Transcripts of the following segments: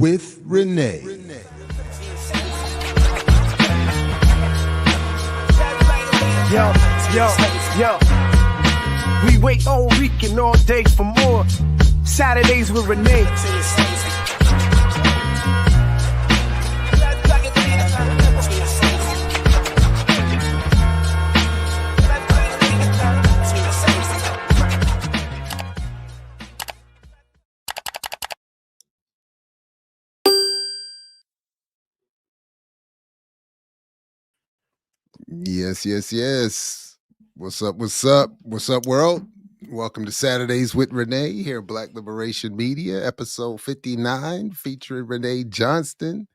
with Renee. Yo. We wait all week and all day for more. Saturdays with Renee. Yes. What's up, world? Welcome to Saturdays with Renee here at Black Liberation Media, episode 59, featuring Renee Johnston,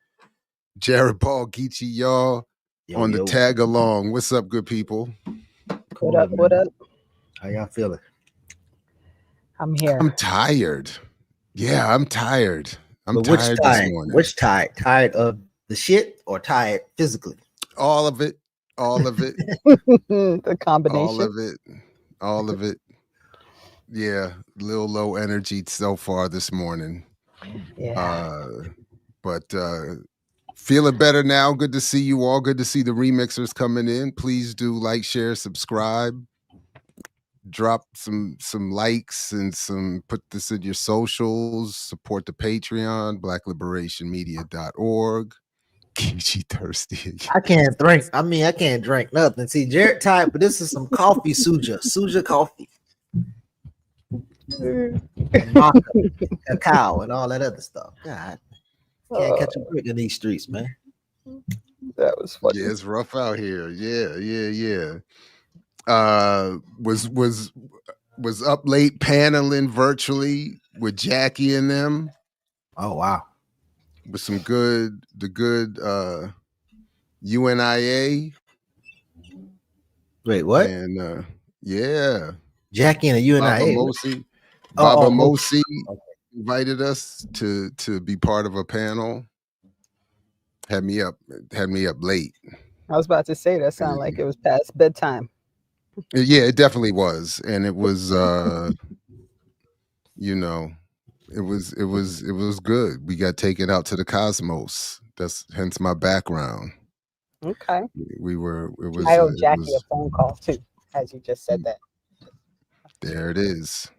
Jared Paul Geechee, y'all, on the tag along. What's up, good people? What up? How y'all feeling? I'm here. I'm tired. Yeah, I'm tired. I'm tired this morning. Which tired? Tired of the shit or tired physically? All of it. The combination. All of it. Yeah, little low energy so far this morning. Yeah. But feeling better now. Good to see you all. Good to see the remixers coming in. Please do like, share, subscribe. Drop some likes and put this in your socials. Support the Patreon, blackliberationmedia.org. Geechee thirsty. I can't drink. I can't drink nothing. See, Jared tired, but this is some coffee, Suja coffee. Maca, cacao, and all that other stuff. God, can't catch a break in these streets, man. That was funny. Yeah, it's rough out here. Yeah. Was up late paneling virtually with Jackie and them. Oh wow. With some good UNIA. Wait, what? And yeah. Jackie and the UNIA. Baba Mosi invited us to be part of a panel. Had me up late. I was about to say that sounded like it was past bedtime. Yeah, it definitely was. And it was it was good. We got taken out to the cosmos. That's hence my background. Okay. I owe Jackie a phone call too, as you just said that. There it is.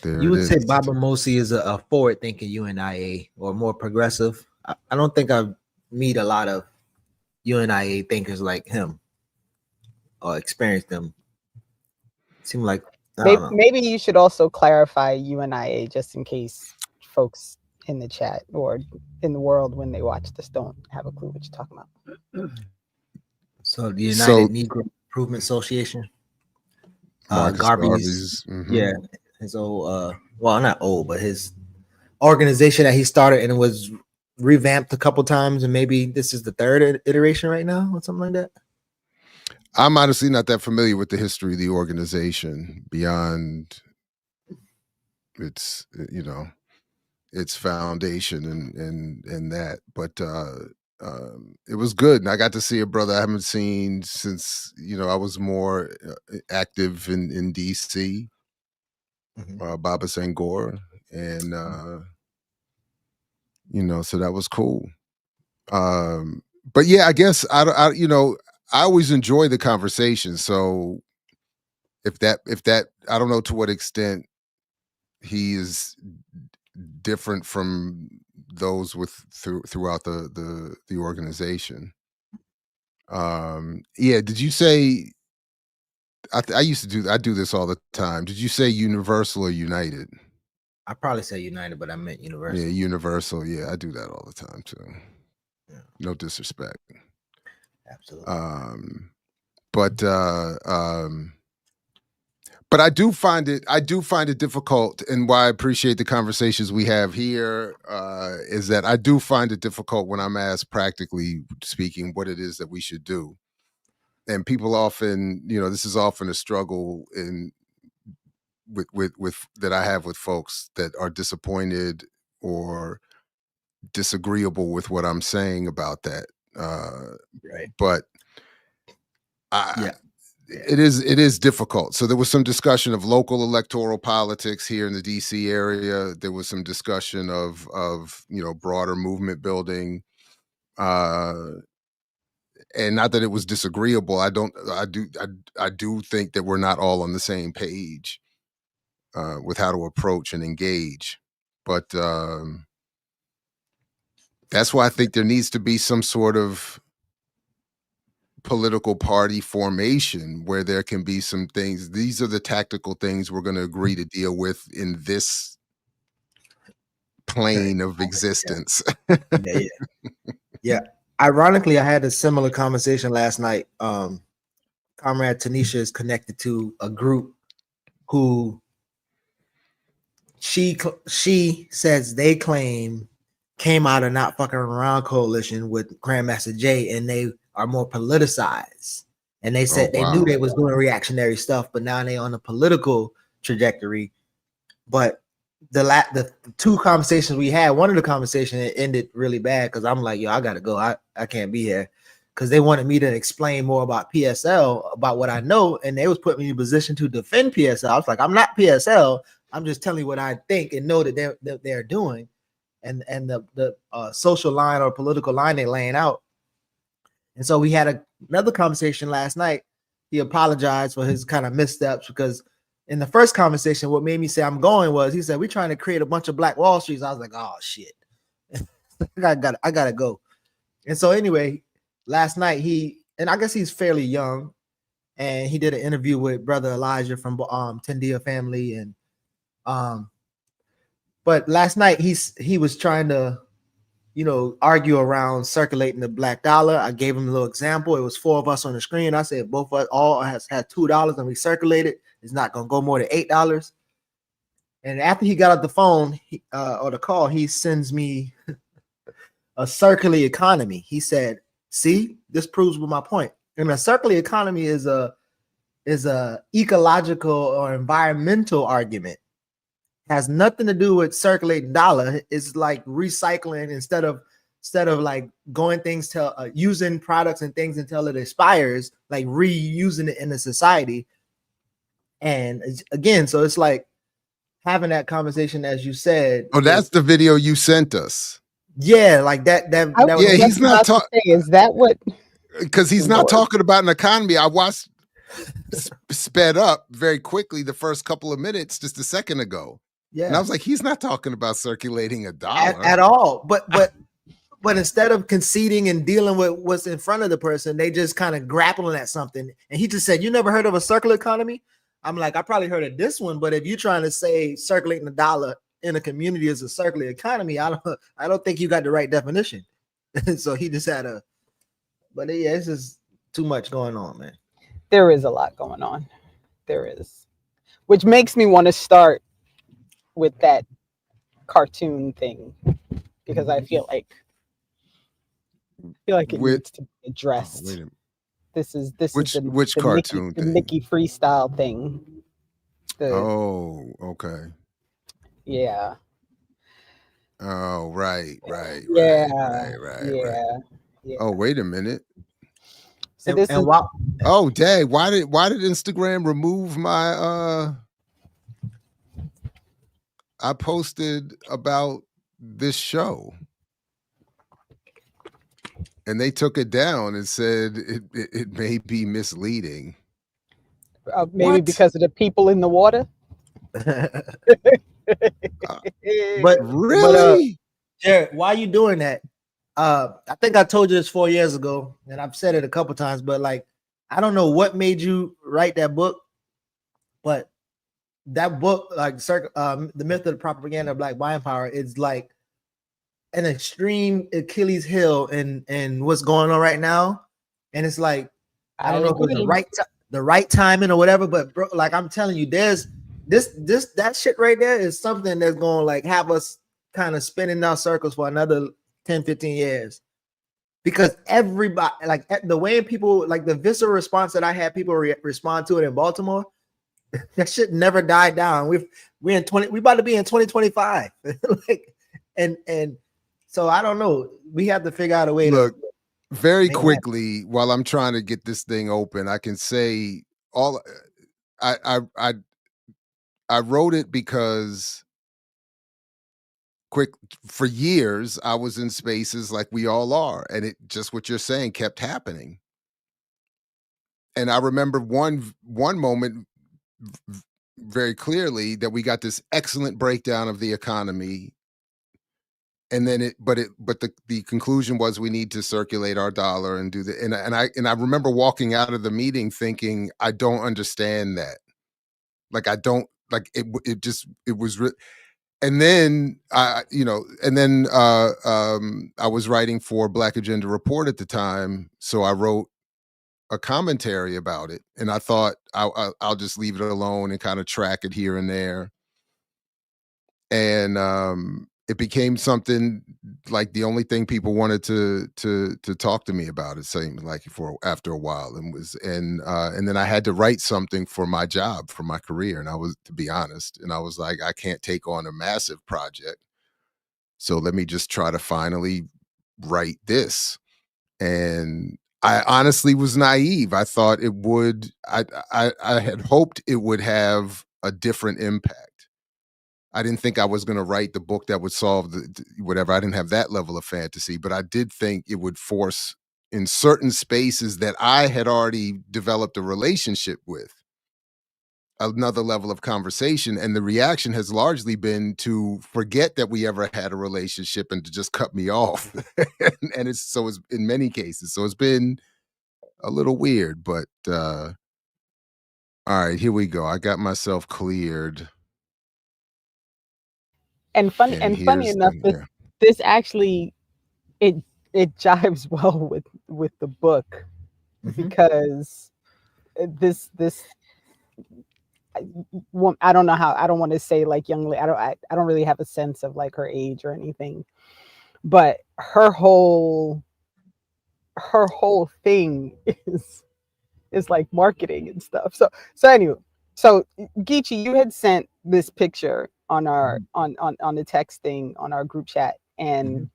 You would say Baba Mosi is a forward-thinking UNIA or more progressive. I don't think I meet a lot of UNIA thinkers like him or experience them. Seem like maybe you should also clarify UNIA just in case folks in the chat or in the world when they watch this don't have a clue what you're talking about. So the United Negro Improvement Association. Garvey's yeah, his old well, not old, but his organization that he started and it was revamped a couple times, and maybe this is the third iteration right now or something like that. I'm honestly not that familiar with the history of the organization beyond its its foundation and that, but it was good, and I got to see a brother I haven't seen since I was more active in DC, Baba Sangor, and so that was cool. But yeah, I guess I always enjoy the conversation. So if that I don't know to what extent he is different from those throughout the organization. Yeah, did you say I do this all the time. Did you say universal or united? I probably say united, but I meant universal. Yeah, universal. Yeah, I do that all the time too. Yeah. No disrespect. Absolutely. But I do find it difficult, and why I appreciate the conversations we have here is that I do find it difficult when I'm asked, practically speaking, what it is that we should do. And people often, this is often a struggle with that I have with folks that are disappointed or disagreeable with what I'm saying about that. Right. But it is difficult. So there was some discussion of local electoral politics here in the DC area. There was some discussion of broader movement building. And not that it was disagreeable. I do think that we're not all on the same page with how to approach and engage. But that's why I think there needs to be some sort of political party formation where there can be some things. These are the tactical things we're going to agree to deal with in this plane of existence. Yeah. Ironically, I had a similar conversation last night. Comrade Tanisha is connected to a group who she says they claim came out of Not Fucking Around coalition with Grandmaster Jay, and they are more politicized. And they said they knew they was doing reactionary stuff, but now they on a political trajectory. But the two conversations we had, one of the conversations ended really bad because I'm like, yo, I gotta go. I can't be here. Because they wanted me to explain more about PSL, about what I know, and they was putting me in a position to defend PSL. I was like, I'm not PSL. I'm just telling you what I think and know that they're doing, and the social line or political line they're laying out. And so we had another conversation last night. He apologized for his kind of missteps because in the first conversation, what made me say I'm going was he said we're trying to create a bunch of Black Wall Streets. I was like, oh shit, I gotta go. And so anyway, last night and I guess he's fairly young, and he did an interview with Brother Elijah from Tendia family, and but last night he was trying to argue around circulating the black dollar. I gave him a little example. It was 4 of us on the screen. I said both of us all has had $2 and we circulated. It's not gonna go more than $8. And after he got off the phone or the call, he sends me a circular economy. He said, see, this proves my point. And a circular economy is a ecological or environmental argument. Has nothing to do with circulating dollar. It's like recycling instead of like going things to using products and things until it expires, like reusing it in the society. And again, so it's like having that conversation, as you said. Oh, that's the video you sent us. Yeah, like that. Yeah, he's not talking. Is that what? Because he's not talking about an economy. I watched sped up very quickly the first couple of minutes just a second ago. Yeah, and I was like, he's not talking about circulating a dollar at all. But instead of conceding and dealing with what's in front of the person, they just kind of grappling at something. And he just said, "You never heard of a circular economy?" I'm like, I probably heard of this one, but if you're trying to say circulating a dollar in a community is a circular economy, I don't think you got the right definition. So he just had but yeah, it's just too much going on, man. There is a lot going on. There is, which makes me want to start with that cartoon thing because I feel like it needs to be addressed. Which cartoon thing? The Mickey freestyle thing. Okay. Yeah. Oh, right. Yeah. Oh, wait a minute. So oh, dang! Why did Instagram remove my? I posted about this show, and they took it down and said it may be misleading. Maybe because of the people in the water. But really, Jared, why are you doing that? I think I told you this 4 years ago, and I've said it a couple times. But like, I don't know what made you write that book, but that book, like the myth of the propaganda of Black buying power, is like an extreme Achilles heel in what's going on right now. And it's like, I don't know if it's the right timing or whatever, but bro, like I'm telling you, there's that shit right there is something that's going to like have us kind of spinning our circles for another 10, 15 years. Because everybody, like the way people, like the visceral response that I had people respond to it in Baltimore, that shit never died down. We about to be in 2025. like, and so I don't know. We have to figure out a way to very quickly while I'm trying to get this thing open. I can say all I wrote it because for years I was in spaces like we all are, and it just what you're saying kept happening. And I remember one moment very clearly that we got this excellent breakdown of the economy, and then the conclusion was we need to circulate our dollar and do the and I remember walking out of the meeting thinking I don't understand that. Like I don't like it. It was. And then I was writing for Black Agenda Report at the time, so I wrote a commentary about it, and I thought I'll just leave it alone and kind of track it here and there. And it became something like the only thing people wanted to talk to me about. It seemed like after a while, and then I had to write something for my job, for my career, and I was, to be honest, and I was like, I can't take on a massive project, so let me just try to finally write this. And I honestly was naive. I thought it would. I had hoped it would have a different impact. I didn't think I was going to write the book that would solve whatever. I didn't have that level of fantasy, but I did think it would force in certain spaces that I had already developed a relationship with another level of conversation. And the reaction has largely been to forget that we ever had a relationship and to just cut me off. And it's in many cases. So it's been a little weird, but all right, here we go. I got myself cleared. And funny enough, this actually it jives well with the book, because this I don't know how, I don't want to say like young lady, I don't really have a sense of like her age or anything, but her whole thing is like marketing and stuff. So anyway, so Geechee, you had sent this picture on our on the text thing on our group chat, and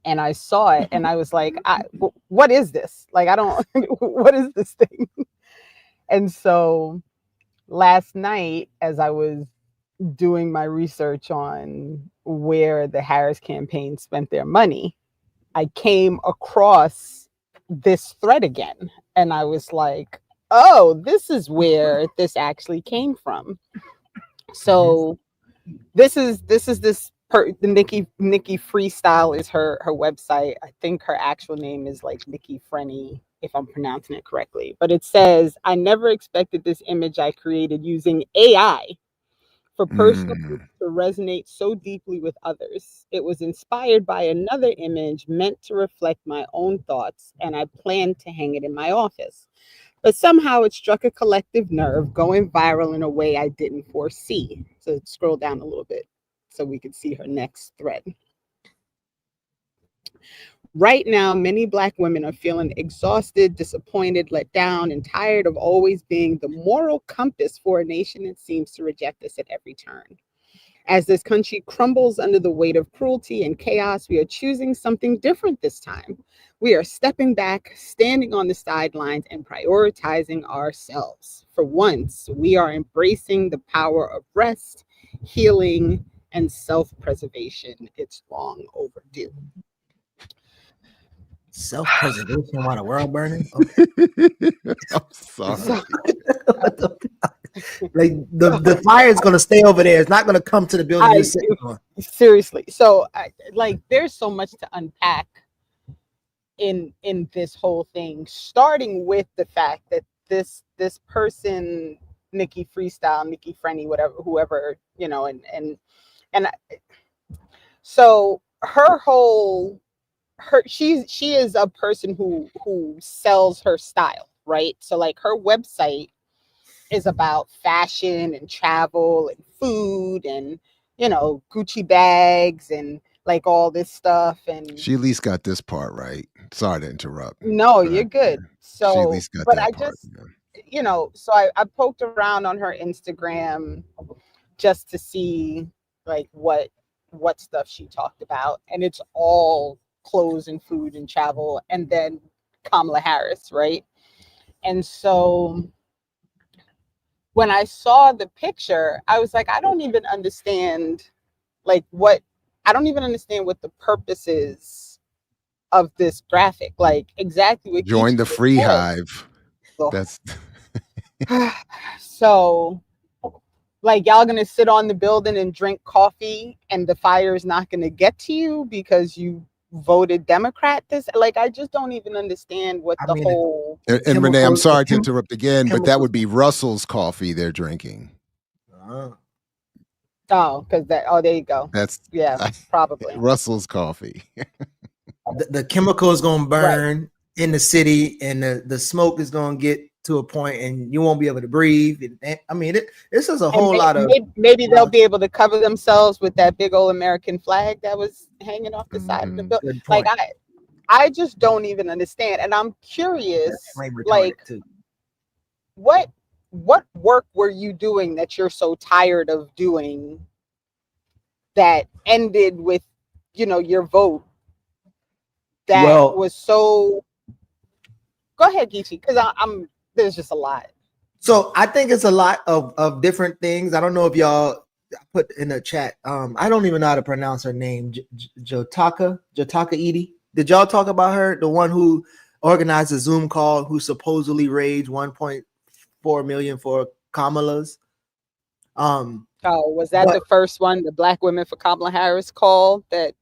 I saw it and I was like, what is this? Like, I don't what is this thing? And so last night, as I was doing my research on where the Harris campaign spent their money, I came across this thread again, and I was like, oh, this is where this actually came from. So this is Nikki Freestyle is her website. I think her actual name is like Nikki Frenny, if I'm pronouncing it correctly. But it says, I never expected this image I created using AI for personal to resonate so deeply with others. It was inspired by another image meant to reflect my own thoughts, and I planned to hang it in my office. But somehow it struck a collective nerve, going viral in a way I didn't foresee. So scroll down a little bit so we can see her next thread. Right now, many Black women are feeling exhausted, disappointed, let down, and tired of always being the moral compass for a nation that seems to reject us at every turn. As this country crumbles under the weight of cruelty and chaos, we are choosing something different this time. We are stepping back, standing on the sidelines, and prioritizing ourselves. For once, we are embracing the power of rest, healing, and self-preservation. It's long overdue. Self-preservation while the world burning? I'm sorry. Like the fire is going to stay over there. It's not going to come to the building you're sitting on. Seriously. So there's so much to unpack in this whole thing, starting with the fact that this person, Nikki Freestyle, Nikki Frenny, whatever, whoever, so she is a person who sells her style, right? So like her website is about fashion and travel and food and Gucci bags and like all this stuff. And she at least got this part right. Sorry to interrupt. No, you're good. So she at least got but that I part, just so I poked around on her Instagram just to see like what stuff she talked about, and it's all clothes and food and travel, and then Kamala Harris, right? And so when I saw the picture, I was like, I don't even understand like I don't even understand what the purpose is of this graphic. Like exactly what Join Geechee the just free said. hive. Ugh. That's So like y'all gonna sit on the building and drink coffee and the fire is not gonna get to you because you voted Democrat. This like I just don't even understand what I the mean, whole and Renee, I'm sorry to chemicals- interrupt again, but that chemicals- would be Russell's coffee they're drinking. because there you go. That's Yeah, probably. Russell's coffee. the chemical is gonna burn in the city, and the smoke is gonna get to a point, and you won't be able to breathe. I mean, this is a whole lot of. Maybe they'll be able to cover themselves with that big old American flag that was hanging off the side of the building. Good point. Like I just don't even understand, and I'm curious. Like, too. what work were you doing that you're so tired of doing that ended with, your vote that was so. Go ahead, Geechee, because I'm there's just a lot. So I think it's a lot of different things. I don't know if y'all put in the chat. I don't even know how to pronounce her name. Jotaka Edie. Did y'all talk about her? The one who organized a Zoom call, who supposedly raised 1.4 million for Kamala's. Was that the first one, the Black Women for Kamala Harris call that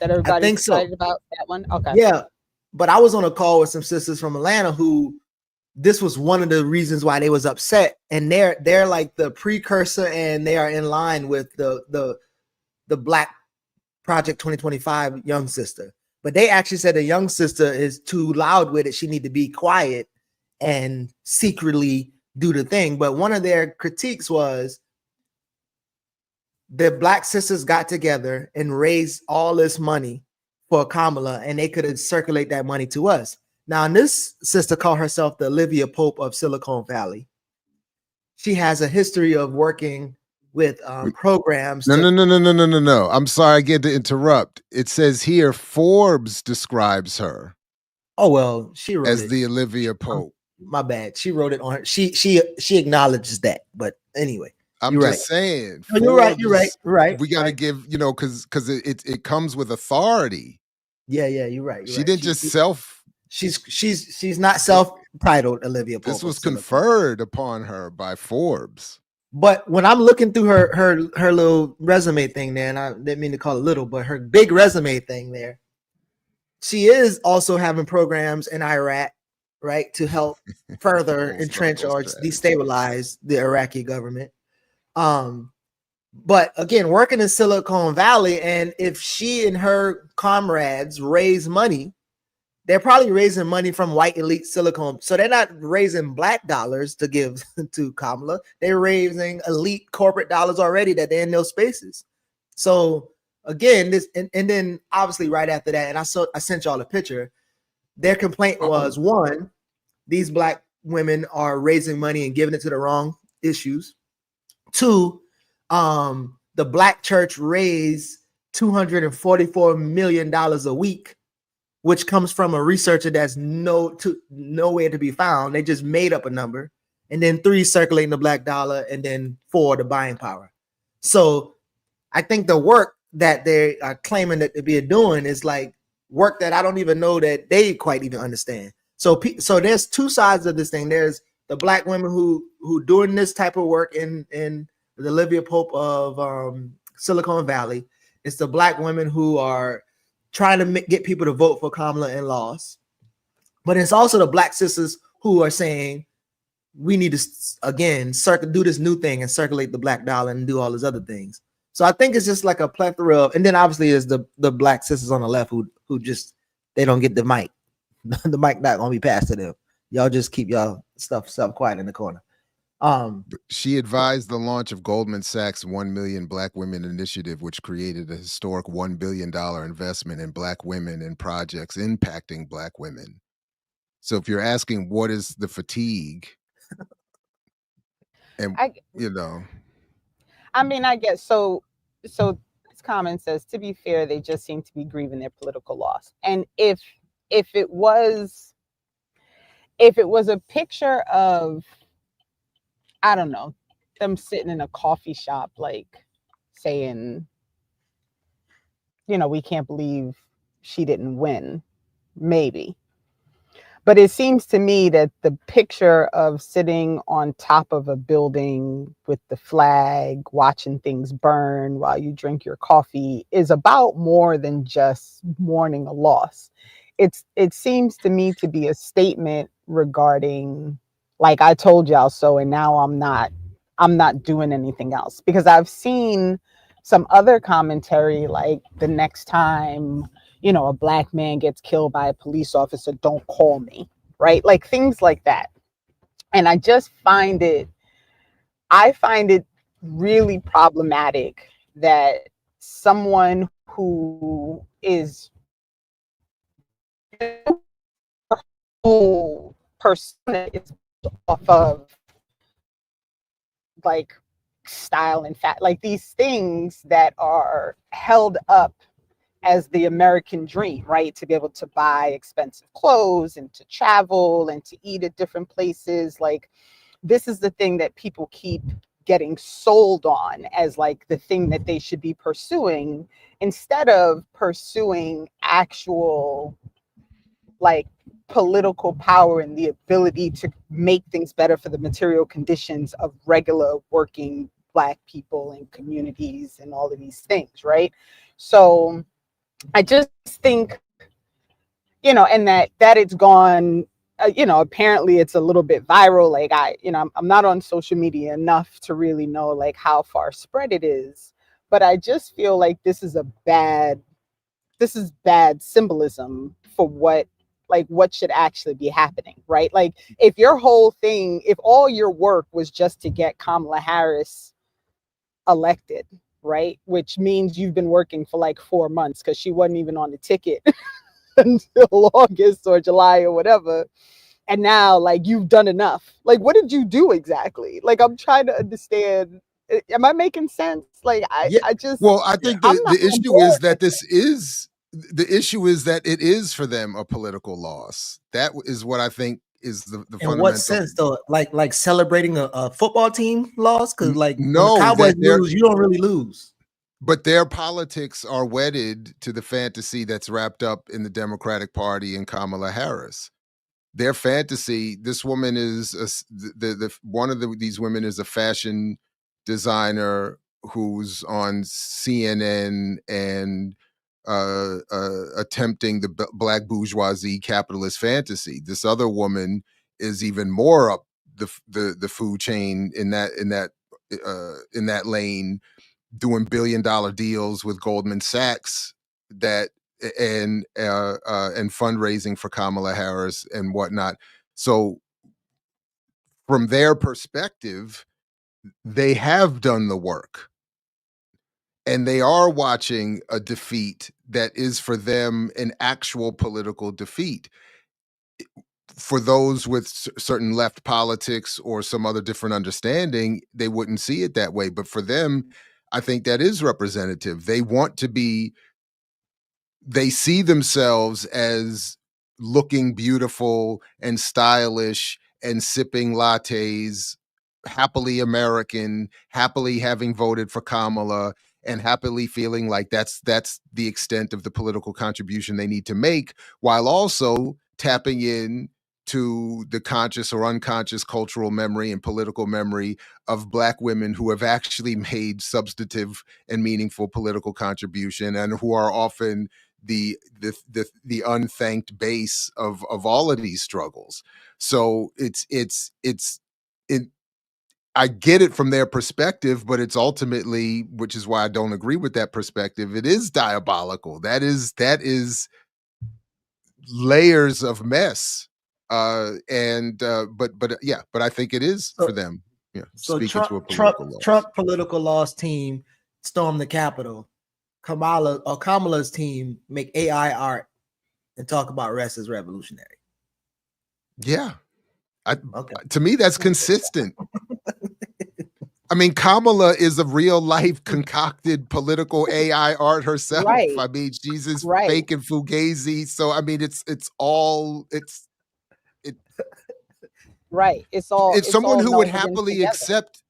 everybody's excited about? That one? Okay. Yeah, but I was on a call with some sisters from Atlanta who this was one of the reasons why they was upset, and they're like the precursor, and they are in line with the Black Project 2025 young sister. But they actually said the young sister is too loud with it. She need to be quiet and secretly do the thing. But one of their critiques was the Black sisters got together and raised all this money for Kamala, and they could circulate that money to us. Now, this sister called herself the Olivia Pope of Silicon Valley. She has a history of working with programs. No. I'm sorry, I get to interrupt. It says here Forbes describes her. Oh well, she wrote as the Olivia Pope. My bad. She wrote it on her. She acknowledges that. But anyway, I'm just saying. No, you're right. You're right. Right. We got to give, because it comes with authority. Yeah. You're right. She didn't just self. She's not self-titled Olivia Pope. This was conferred upon her by Forbes. But when I'm looking through her little resume thing there, and I didn't mean to call it little, but her big resume thing there, she is also having programs in Iraq, right, to help further entrench or destabilize the Iraqi government. But again, working in Silicon Valley, and if she and her comrades raise money, they're probably raising money from white elite Silicon. So they're not raising Black dollars to give to Kamala. They're raising elite corporate dollars already that they're in those spaces. So again, this and then obviously right after that, and I sent y'all a picture. Their complaint was, one, these Black women are raising money and giving it to the wrong issues. Two, the Black church raised $244 million a week, which comes from a researcher that's nowhere to be found. They just made up a number. And then 3, circulating the Black dollar, and then 4, the buying power. So I think the work that they are claiming that they're doing is like work that I don't even know that they quite even understand. So there's two sides of this thing. There's the Black women who doing this type of work in the Olivia Pope of Silicon Valley. It's the Black women who are trying to get people to vote for Kamala and lost. But it's also the Black sisters who are saying we need to again do this new thing and circulate the Black dollar and do all these other things. So I think it's just like a plethora of, and then obviously is the Black sisters on the left who just they don't get the mic. The mic not gonna be passed to them. Y'all just keep y'all stuff quiet in the corner. She advised the launch of Goldman Sachs 1 Million Black Women Initiative, which created a historic $1 billion investment in Black women and projects impacting Black women. So if you're asking what is the fatigue, and I mean, I guess so. So this comment says, to be fair, they just seem to be grieving their political loss. And if it was a picture of I don't know, them sitting in a coffee shop, like saying, you know, we can't believe she didn't win. Maybe. But it seems to me that the picture of sitting on top of a building with the flag, watching things burn while you drink your coffee is about more than just mourning a loss. It seems to me to be a statement regarding, like, I told y'all so, and now I'm not doing anything else. Because I've seen some other commentary, like, the next time, you know, a Black man gets killed by a police officer, don't call me, right? Like things like that. And I find it really problematic that someone who is whole persona is off of like style and fat, like these things that are held up as the American dream, right? To be able to buy expensive clothes and to travel and to eat at different places. Like, this is the thing that people keep getting sold on as like the thing that they should be pursuing, instead of pursuing actual like political power and the ability to make things better for the material conditions of regular working Black people and communities and all of these things, right? So I just think, you know, and that it's gone, you know, apparently it's a little bit viral. Like I'm not on social media enough to really know like how far spread it is, but I just feel like this is bad symbolism for what should actually be happening, right? Like if all your work was just to get Kamala Harris elected, right? Which means you've been working for like 4 months because she wasn't even on the ticket until August or July or whatever. And now like you've done enough. Like what did you do exactly? Like I'm trying to understand. Am I making sense? Like I just I think the issue is that it is for them a political loss. That is what I think is the fundamental. In what sense though? Like celebrating a football team loss? Because like when no, the Cowboys lose, you don't really lose. But their politics are wedded to the fantasy that's wrapped up in the Democratic Party and Kamala Harris. Their fantasy, this woman is one of these women is a fashion designer who's on CNN and attempting the Black bourgeoisie capitalist fantasy. This other woman is even more up the food chain in that lane, doing billion-dollar deals with Goldman Sachs and fundraising for Kamala Harris and whatnot. So from their perspective, they have done the work and they are watching a defeat that is for them an actual political defeat. For those with certain left politics or some other different understanding, they wouldn't see it that way. But for them, I think that is representative. They see themselves as looking beautiful and stylish and sipping lattes, happily American, happily having voted for Kamala, and happily feeling like that's the extent of the political contribution they need to make, while also tapping in to the conscious or unconscious cultural memory and political memory of Black women who have actually made substantive and meaningful political contribution and who are often the unthanked base of all of these struggles. So I get it from their perspective, but it's ultimately, which is why I don't agree with that perspective, it is diabolical. That is layers of mess. But I think it is for them. Yeah. So Trump political loss team storm the Capitol. Kamala's team make AI art and talk about rest as revolutionary. Yeah. To me, that's consistent. I mean, Kamala is a real life concocted political AI art herself. Right. I mean, she's as fake and fugazi. So I mean, it's Right. It's It's someone all who would melded in happily together. accept.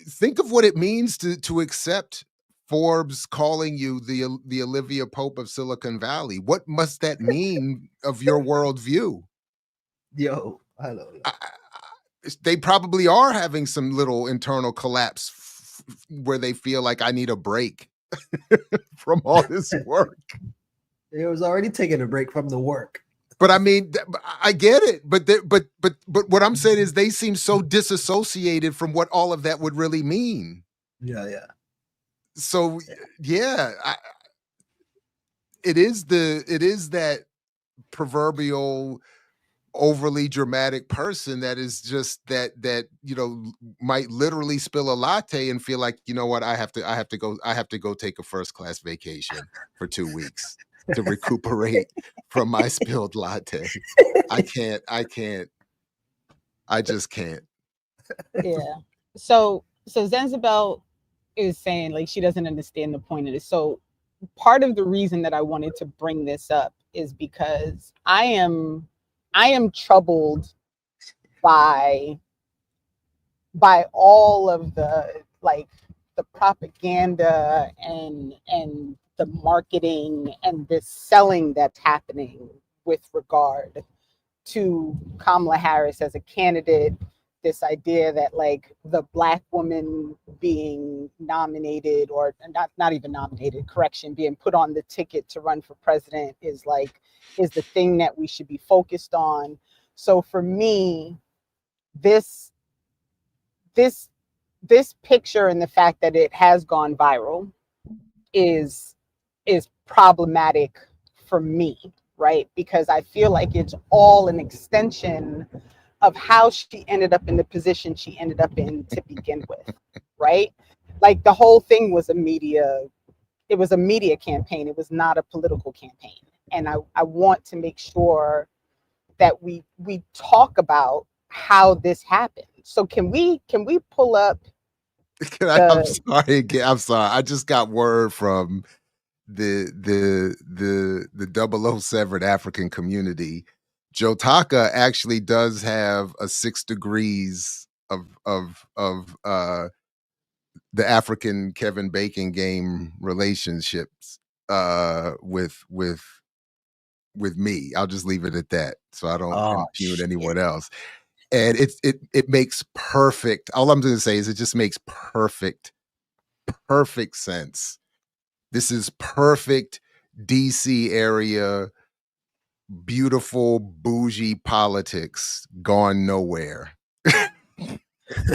Think of what it means to accept Forbes calling you the Olivia Pope of Silicon Valley. What must that mean of your worldview? Yo, hello. They probably are having some little internal collapse where they feel like I need a break from all this work. It was already taking a break from the work. But I mean, I get it. But what I'm saying is they seem so disassociated from what all of that would really mean. Yeah. So yeah, it is that proverbial overly dramatic person that is just that might literally spill a latte and feel like, you know what, I have to go take a first class vacation for 2 weeks to recuperate from my spilled latte. I just can't. Yeah. So Zanzibel is saying like she doesn't understand the point of this. So part of the reason that I wanted to bring this up is because I am troubled by all of the the propaganda and the marketing and the selling that's happening with regard to Kamala Harris as a candidate. This idea that like the Black woman being nominated, or not even nominated, correction, being put on the ticket to run for president is the thing that we should be focused on. So for me, this picture and the fact that it has gone viral is problematic for me, right? Because I feel like it's all an extension of how she ended up in the position she ended up in to begin with, right? Like the whole thing was a media campaign. It was not a political campaign. And I want to make sure that we talk about how this happened. So can we pull up I'm sorry again. I'm sorry. I just got word from the 007 African community. Jotaka actually does have a 6 degrees of the African Kevin Bacon game relationships with me. I'll just leave it at that, so I don't impugn anyone else. And it makes perfect. All I'm going to say is it just makes perfect sense. This is perfect DC area, beautiful bougie politics gone nowhere.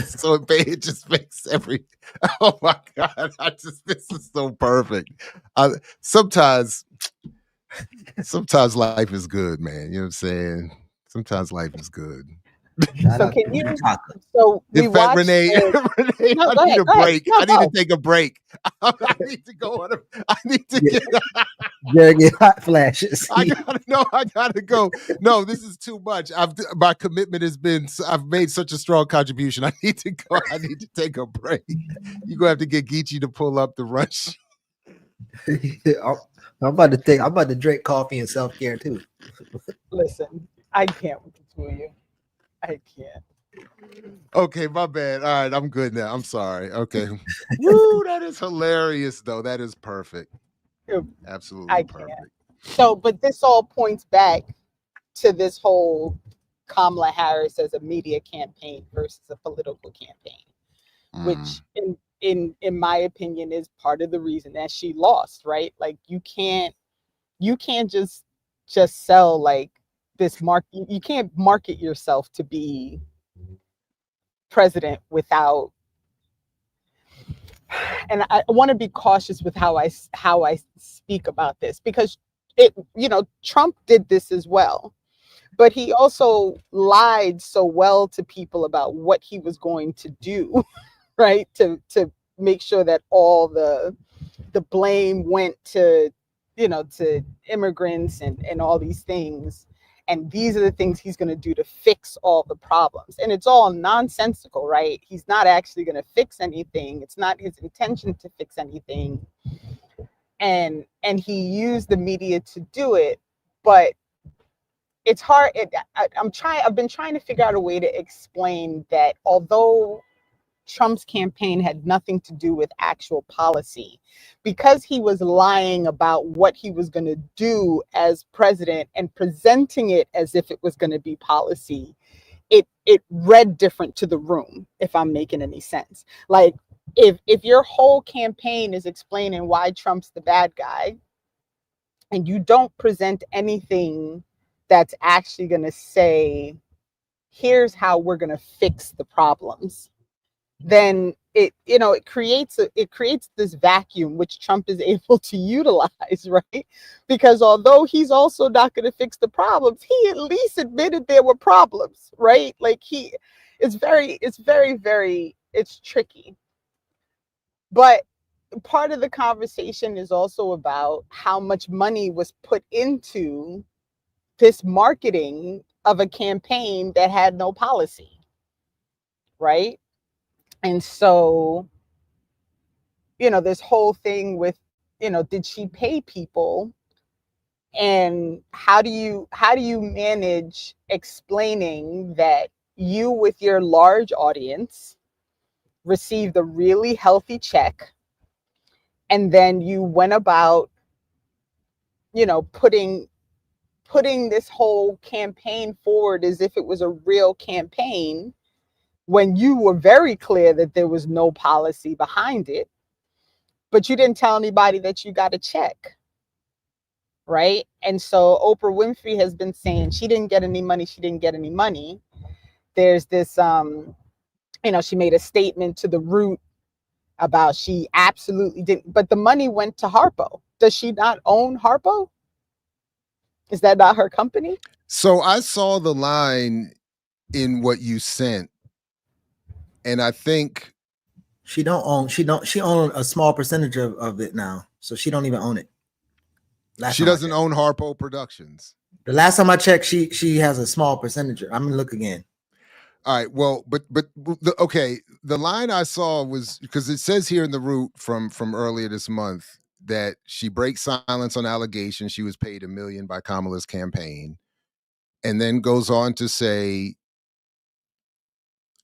So it just makes oh my God, this is so perfect. Sometimes life is good, man. You know what I'm saying? Sometimes life is good. So can you? So we in fact, watched. Renee, No, I need a break. No, I need to take a break. I need to go on. I need to get. Get hot flashes. I gotta go. No, this is too much. My commitment has been. I've made such a strong contribution. I need to go. I need to take a break. You're gonna have to get Geechee to pull up the rush. I'm about to drink coffee and self-care too. Listen, I can't with the two of you. I can't. Okay, my bad. All right, I'm good now. I'm sorry. Okay. Woo, that is hilarious, though. That is perfect. Absolutely perfect. So, but this all points back to this whole Kamala Harris as a media campaign versus a political campaign, which in my opinion is part of the reason that she lost, right? Like you can't just sell like this you can't market yourself to be president without, and I want to be cautious with how I speak about this, because Trump did this as well, but he also lied so well to people about what he was going to do, right? To make sure that all the blame went to immigrants and all these things. And these are the things he's going to do to fix all the problems. And it's all nonsensical, right? He's not actually going to fix anything. It's not his intention to fix anything. And he used the media to do it. But it's hard. I've been trying to figure out a way to explain that although Trump's campaign had nothing to do with actual policy, because he was lying about what he was going to do as president and presenting it as if it was going to be policy, it read different to the room, if I'm making any sense. Like if your whole campaign is explaining why Trump's the bad guy and you don't present anything that's actually going to say, here's how we're going to fix the problems, then it creates this vacuum which Trump is able to utilize, right? Because although he's also not going to fix the problems, he at least admitted there were problems, right? Like it's tricky. But part of the conversation is also about how much money was put into this marketing of a campaign that had no policy, right? And so, this whole thing with, did she pay people? And how do you manage explaining that you, with your large audience, received a really healthy check, and then you went about, putting this whole campaign forward as if it was a real campaign, when you were very clear that there was no policy behind it, but you didn't tell anybody that you got a check, right? And so Oprah Winfrey has been saying she didn't get any money. She didn't get any money. There's this, she made a statement to The Root about she absolutely didn't, but the money went to Harpo. Does she not own Harpo? Is that not her company? So I saw the line in what you sent, and I think she owned a small percentage of it now, so she don't even own it. She doesn't own Harpo Productions. The last time I checked, she has a small percentage. I'm gonna look again. All right. Well, but okay. The line I saw was, because it says here in The Root from earlier this month that she breaks silence on allegations she was paid $1 million by Kamala's campaign, and then goes on to say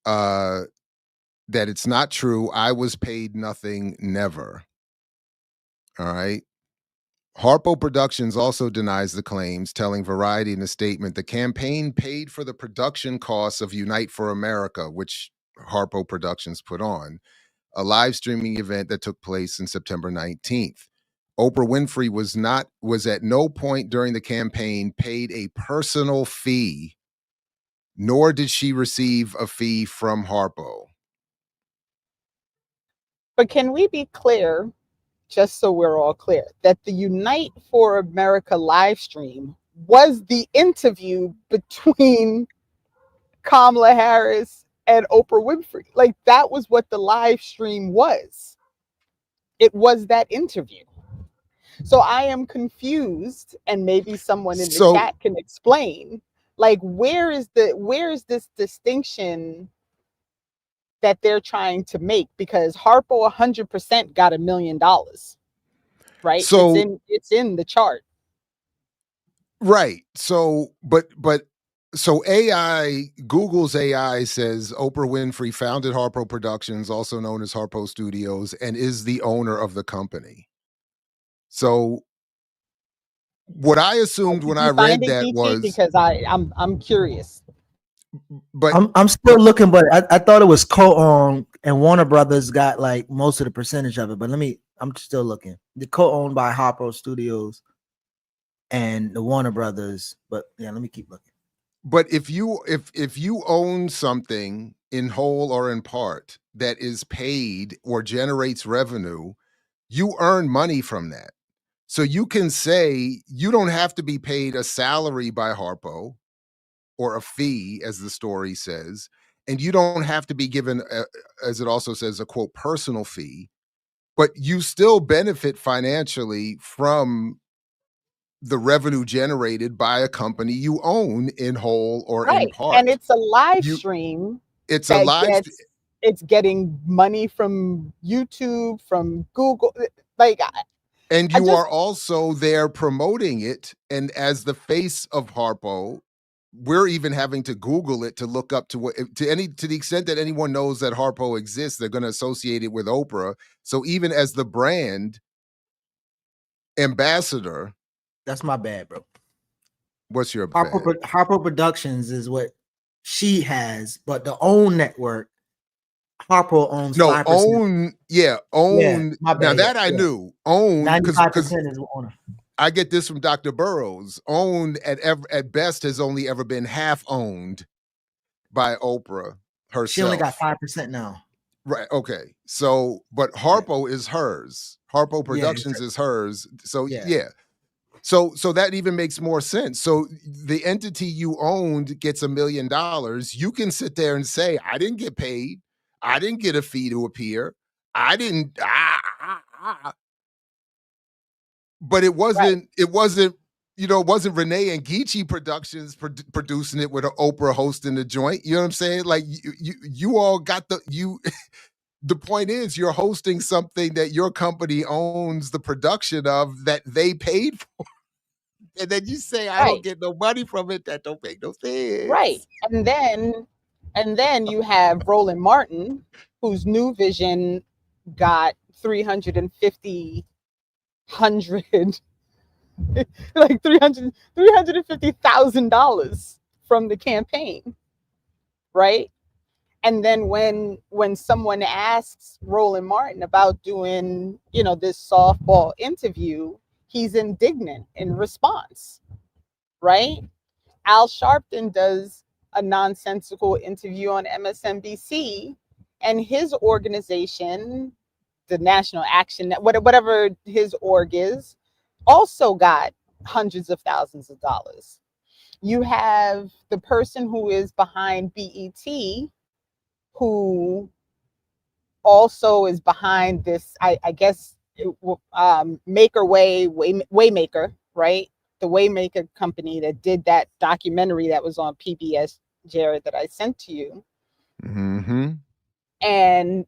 that it's not true. I was paid nothing, never. All right. Harpo Productions also denies the claims, telling Variety in a statement the campaign paid for the production costs of Unite for America, which Harpo Productions put on, a live streaming event that took place on September 19th. Oprah Winfrey was at no point during the campaign paid a personal fee, nor did she receive a fee from Harpo. But can we be clear, just so we're all clear, that the Unite for America live stream was the interview between Kamala Harris and Oprah Winfrey? Like, that was what the live stream was. It was that interview. So I am confused, and maybe someone in the chat can explain, like, where is this distinction that they're trying to make? Because Harpo 100% got $1 million, right? So it's in the chart, right? So, so Google's AI says Oprah Winfrey founded Harpo Productions, also known as Harpo Studios, and is the owner of the company. So what I assumed when I read that was, because I'm curious. But I'm still looking, but I thought it was co-owned, and Warner Brothers got like most of the percentage of it. But I'm still looking. The co-owned by Harpo Studios and the Warner Brothers. But yeah, let me keep looking. But if you own something in whole or in part that is paid or generates revenue, you earn money from that. So you can say you don't have to be paid a salary by Harpo or a fee, as the story says, and you don't have to be given, as it also says, a quote personal fee, but you still benefit financially from the revenue generated by a company you own in whole or in part. And it's a live stream. It's a live. It's getting money from YouTube, from Google, like. And you are also there promoting it, and as the face of Harpo, we're even having to Google it to look up to the extent that anyone knows that Harpo exists, they're going to associate it with Oprah. So even as the brand ambassador, that's my bad, bro. What's your Harpo Productions is what she has, but the OWN network, Harpo owns 5%. Own. My bad, now that I knew. Own 95% is owner. I get this from Dr. Burrows. Owned at best has only ever been half owned by Oprah herself. She only got 5% now. Right. Okay. So, but Harpo is hers. Harpo Productions is hers. So yeah. So that even makes more sense. So the entity you owned gets $1 million. You can sit there and say, I didn't get paid. I didn't get a fee to appear. I didn't. But it wasn't. It wasn't. It wasn't Renee and Geechee Productions producing it with Oprah hosting the joint. You know what I'm saying? Like you all got The point is, you're hosting something that your company owns the production of that they paid for. And then you say, I don't get no money from it. That don't make no sense. Right. And then you have Roland Martin, whose New Vision got $350,000 from the campaign. Right. And then when someone asks Roland Martin about doing, this softball interview, he's indignant in response, right? Al Sharpton does a nonsensical interview on MSNBC, and his organization, the National Action Network, whatever his org is, also got hundreds of thousands of dollars. You have the person who is behind BET, who also is behind this, I guess, Waymaker, right? The Waymaker company that did that documentary that was on PBS, Jared, that I sent to you. Mm-hmm. And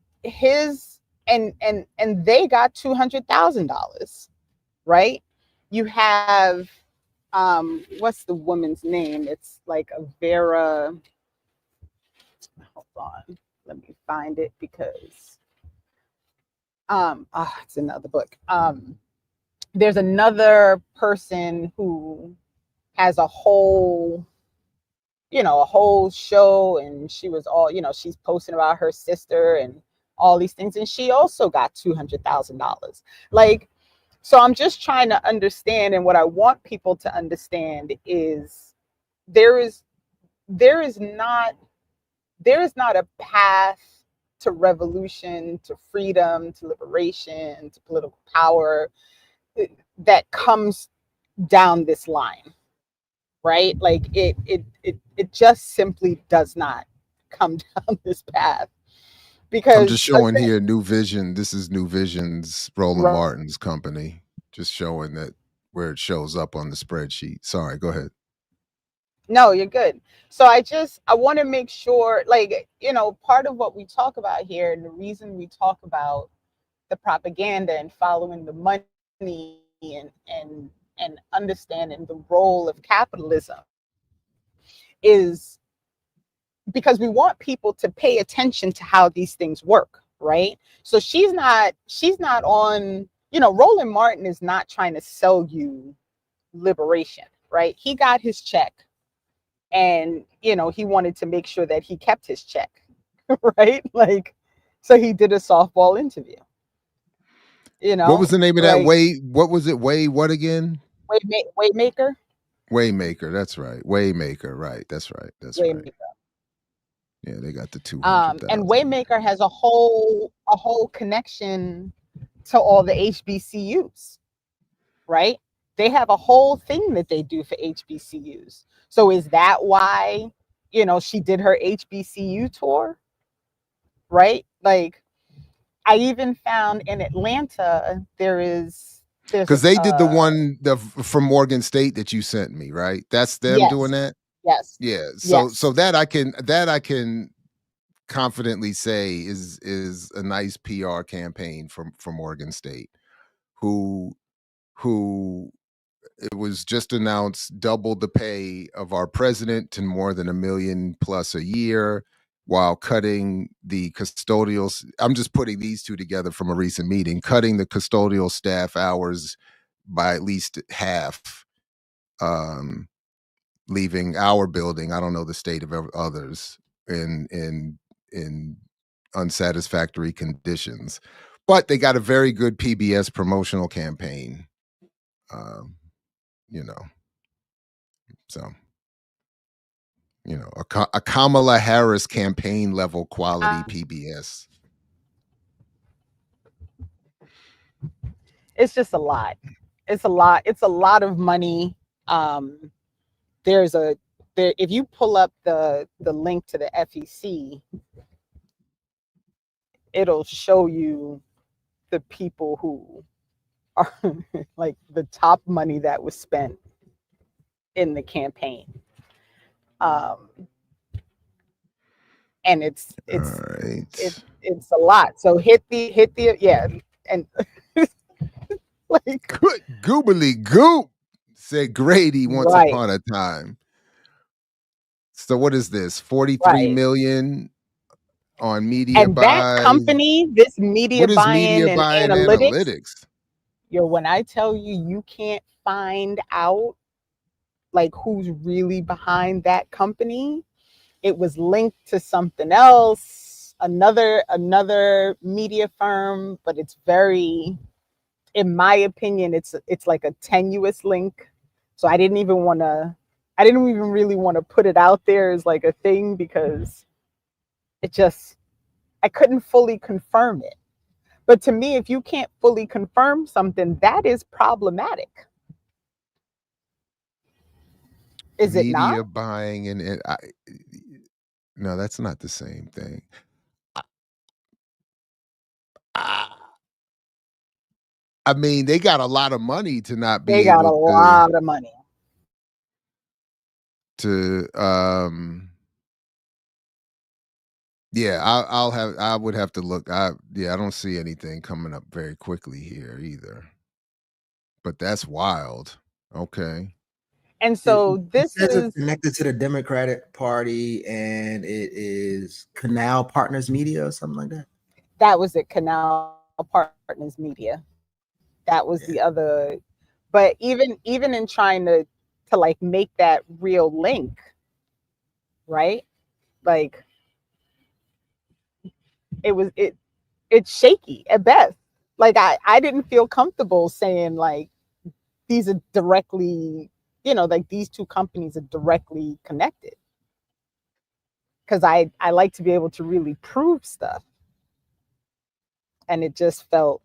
and they got $200,000, right? You have what's the woman's name? It's like a Vera. Hold on, let me find it because it's another book. There's another person who has a whole show, and she was all, she's posting about her sister and all these things, and she also got $200,000. Like, so I'm just trying to understand, and what I want people to understand is there is not a path to revolution, to freedom, to liberation, to political power that comes down this line, right? Like it just simply does not come down this path. Because I'm just showing here New Vision. This is New Vision's Roland Martin's company. Just showing that where it shows up on the spreadsheet. Sorry, go ahead. No, you're good. So I want to make sure, like, part of what we talk about here, and the reason we talk about the propaganda and following the money and understanding the role of capitalism is because we want people to pay attention to how these things work, right? So she's not on, Roland Martin is not trying to sell you liberation, right? He got his check. And, he wanted to make sure that he kept his check, right? Like, so he did a softball interview. What was the name of that? What was it? What again? Waymaker. Waymaker. That's right. Waymaker. Right. That's right. That's Waymaker. Right. Yeah, they got the 200,000. And Waymaker has a whole connection to all the HBCUs, right? They have a whole thing that they do for HBCUs. So is that why, she did her HBCU tour? Right? Like, I even found in Atlanta, there's because they did the one from Morgan State that you sent me, right? That's them doing that? Yes. Yeah. So that I can confidently say is a nice PR campaign from Morgan State, who it was just announced, doubled the pay of our president to more than $1 million plus a year, while cutting the custodial. I'm just putting these two together from a recent meeting, cutting the custodial staff hours by at least half, leaving our building, I don't know the state of others, in unsatisfactory conditions. But they got a very good PBS promotional campaign, you know. So, you know, a Kamala Harris campaign level quality PBS. It's just a lot. It's a lot. It's a lot of money. If you pull up the link to the FEC, it'll show you the people who are like the top money that was spent in the campaign. And it's a lot. So hit the yeah, and like good goobly goop, said Grady once upon a time. So what is this? 43 million on media and buys. That company, this media buying and analytics. Yo, when I tell you, you can't find out like who's really behind that company. It was linked to something else, another media firm, but it's very, in my opinion, it's like a tenuous link. So I didn't even really want to put it out there as like a thing, because I couldn't fully confirm it. But to me, if you can't fully confirm something, that is problematic. Is it not? Media buying and no, that's not the same thing. I mean, they got a lot of money to not be able to. They got a lot of money to yeah, I would have to look. I don't see anything coming up very quickly here either. But that's wild. Okay. And so this is connected to the Democratic Party, and it is Canal Partners Media or something like that. That was it, Canal Partners Media. That was the other. But even in trying to like make that real link, right? Like it's shaky at best. Like I didn't feel comfortable saying like these are directly, like these two companies are directly connected, because I like to be able to really prove stuff, and it just felt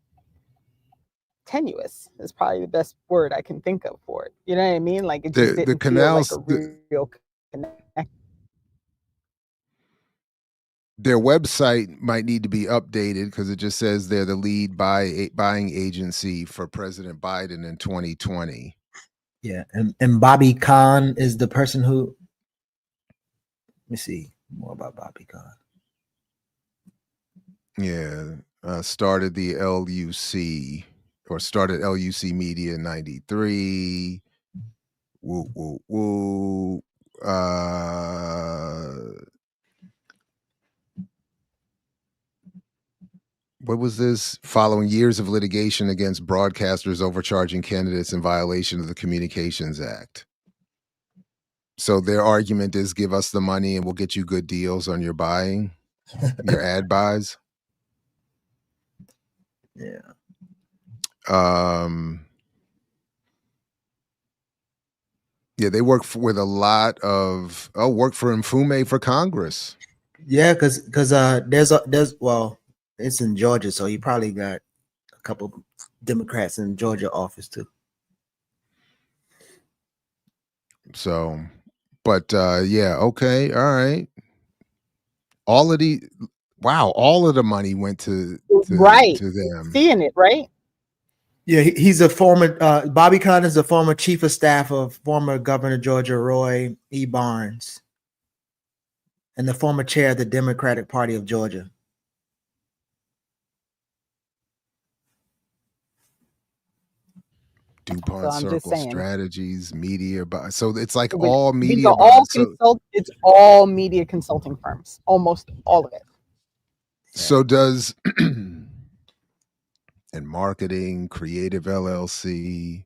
tenuous is probably the best word I can think of for it. You know what I mean? Like it just didn't feel like a real connection. Their website might need to be updated, because it just says they're the lead buying agency for President Biden in 2020. Yeah, and Bobby Khan is the person who. Let me see more about Bobby Khan. Yeah, started LUC Media in 93. Woo, woo, woo. What was this? Following years of litigation against broadcasters overcharging candidates in violation of the Communications Act. So their argument is, give us the money and we'll get you good deals on your buying, your ad buys. Yeah. Yeah, they work with a lot of work for Mfume for Congress. Yeah, because there's it's in Georgia, so he probably got a couple Democrats in Georgia office too. So, but yeah, okay, all right. All of the money went to them. Seeing it, right? Yeah, he's a former Bobby Khan is a former chief of staff of former Governor Georgia Roy E. Barnes, and the former chair of the Democratic Party of Georgia. DuPont I'm just Circle saying. Strategies, media. So it's like But all these media. are all it's all media consulting firms, almost all of it. So does and marketing, creative LLC.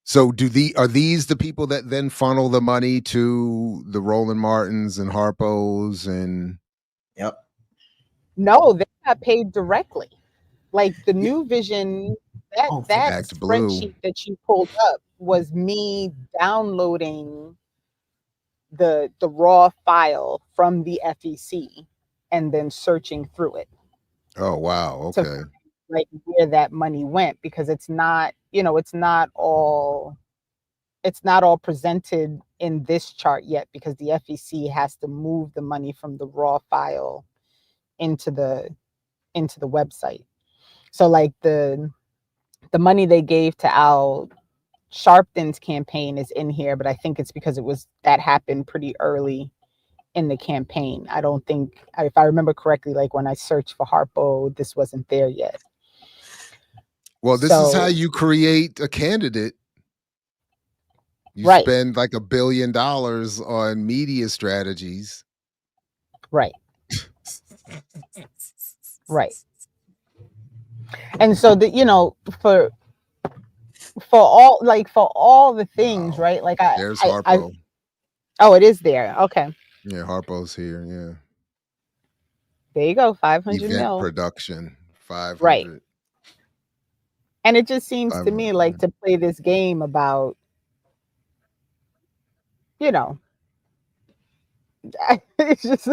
So are these the people that then funnel the money to the Roland Martins and Harpos and? Yep. No, they got paid directly. Like the New Vision, that Act Blue. spreadsheet that you pulled up was me downloading the raw file from the FEC and then searching through it. Oh wow, to okay. find, like where that money went, because it's not all presented in this chart yet, because the FEC has to move the money from the raw file into the website. So like the money they gave to Al Sharpton's campaign is in here, but I think it's because that happened pretty early in the campaign. I don't think, if I remember correctly, like when I searched for Harpo, this wasn't there yet. Well, this is how you create a candidate. You spend like $1 billion on media strategies. Right. Right. And so for all the things, right? Like there's Harpo. Oh, it is there. Okay. Yeah, Harpo's here. Yeah. There you go. 500 Event mil. production. 500. Right. And it just seems to me like to play this game about, it's just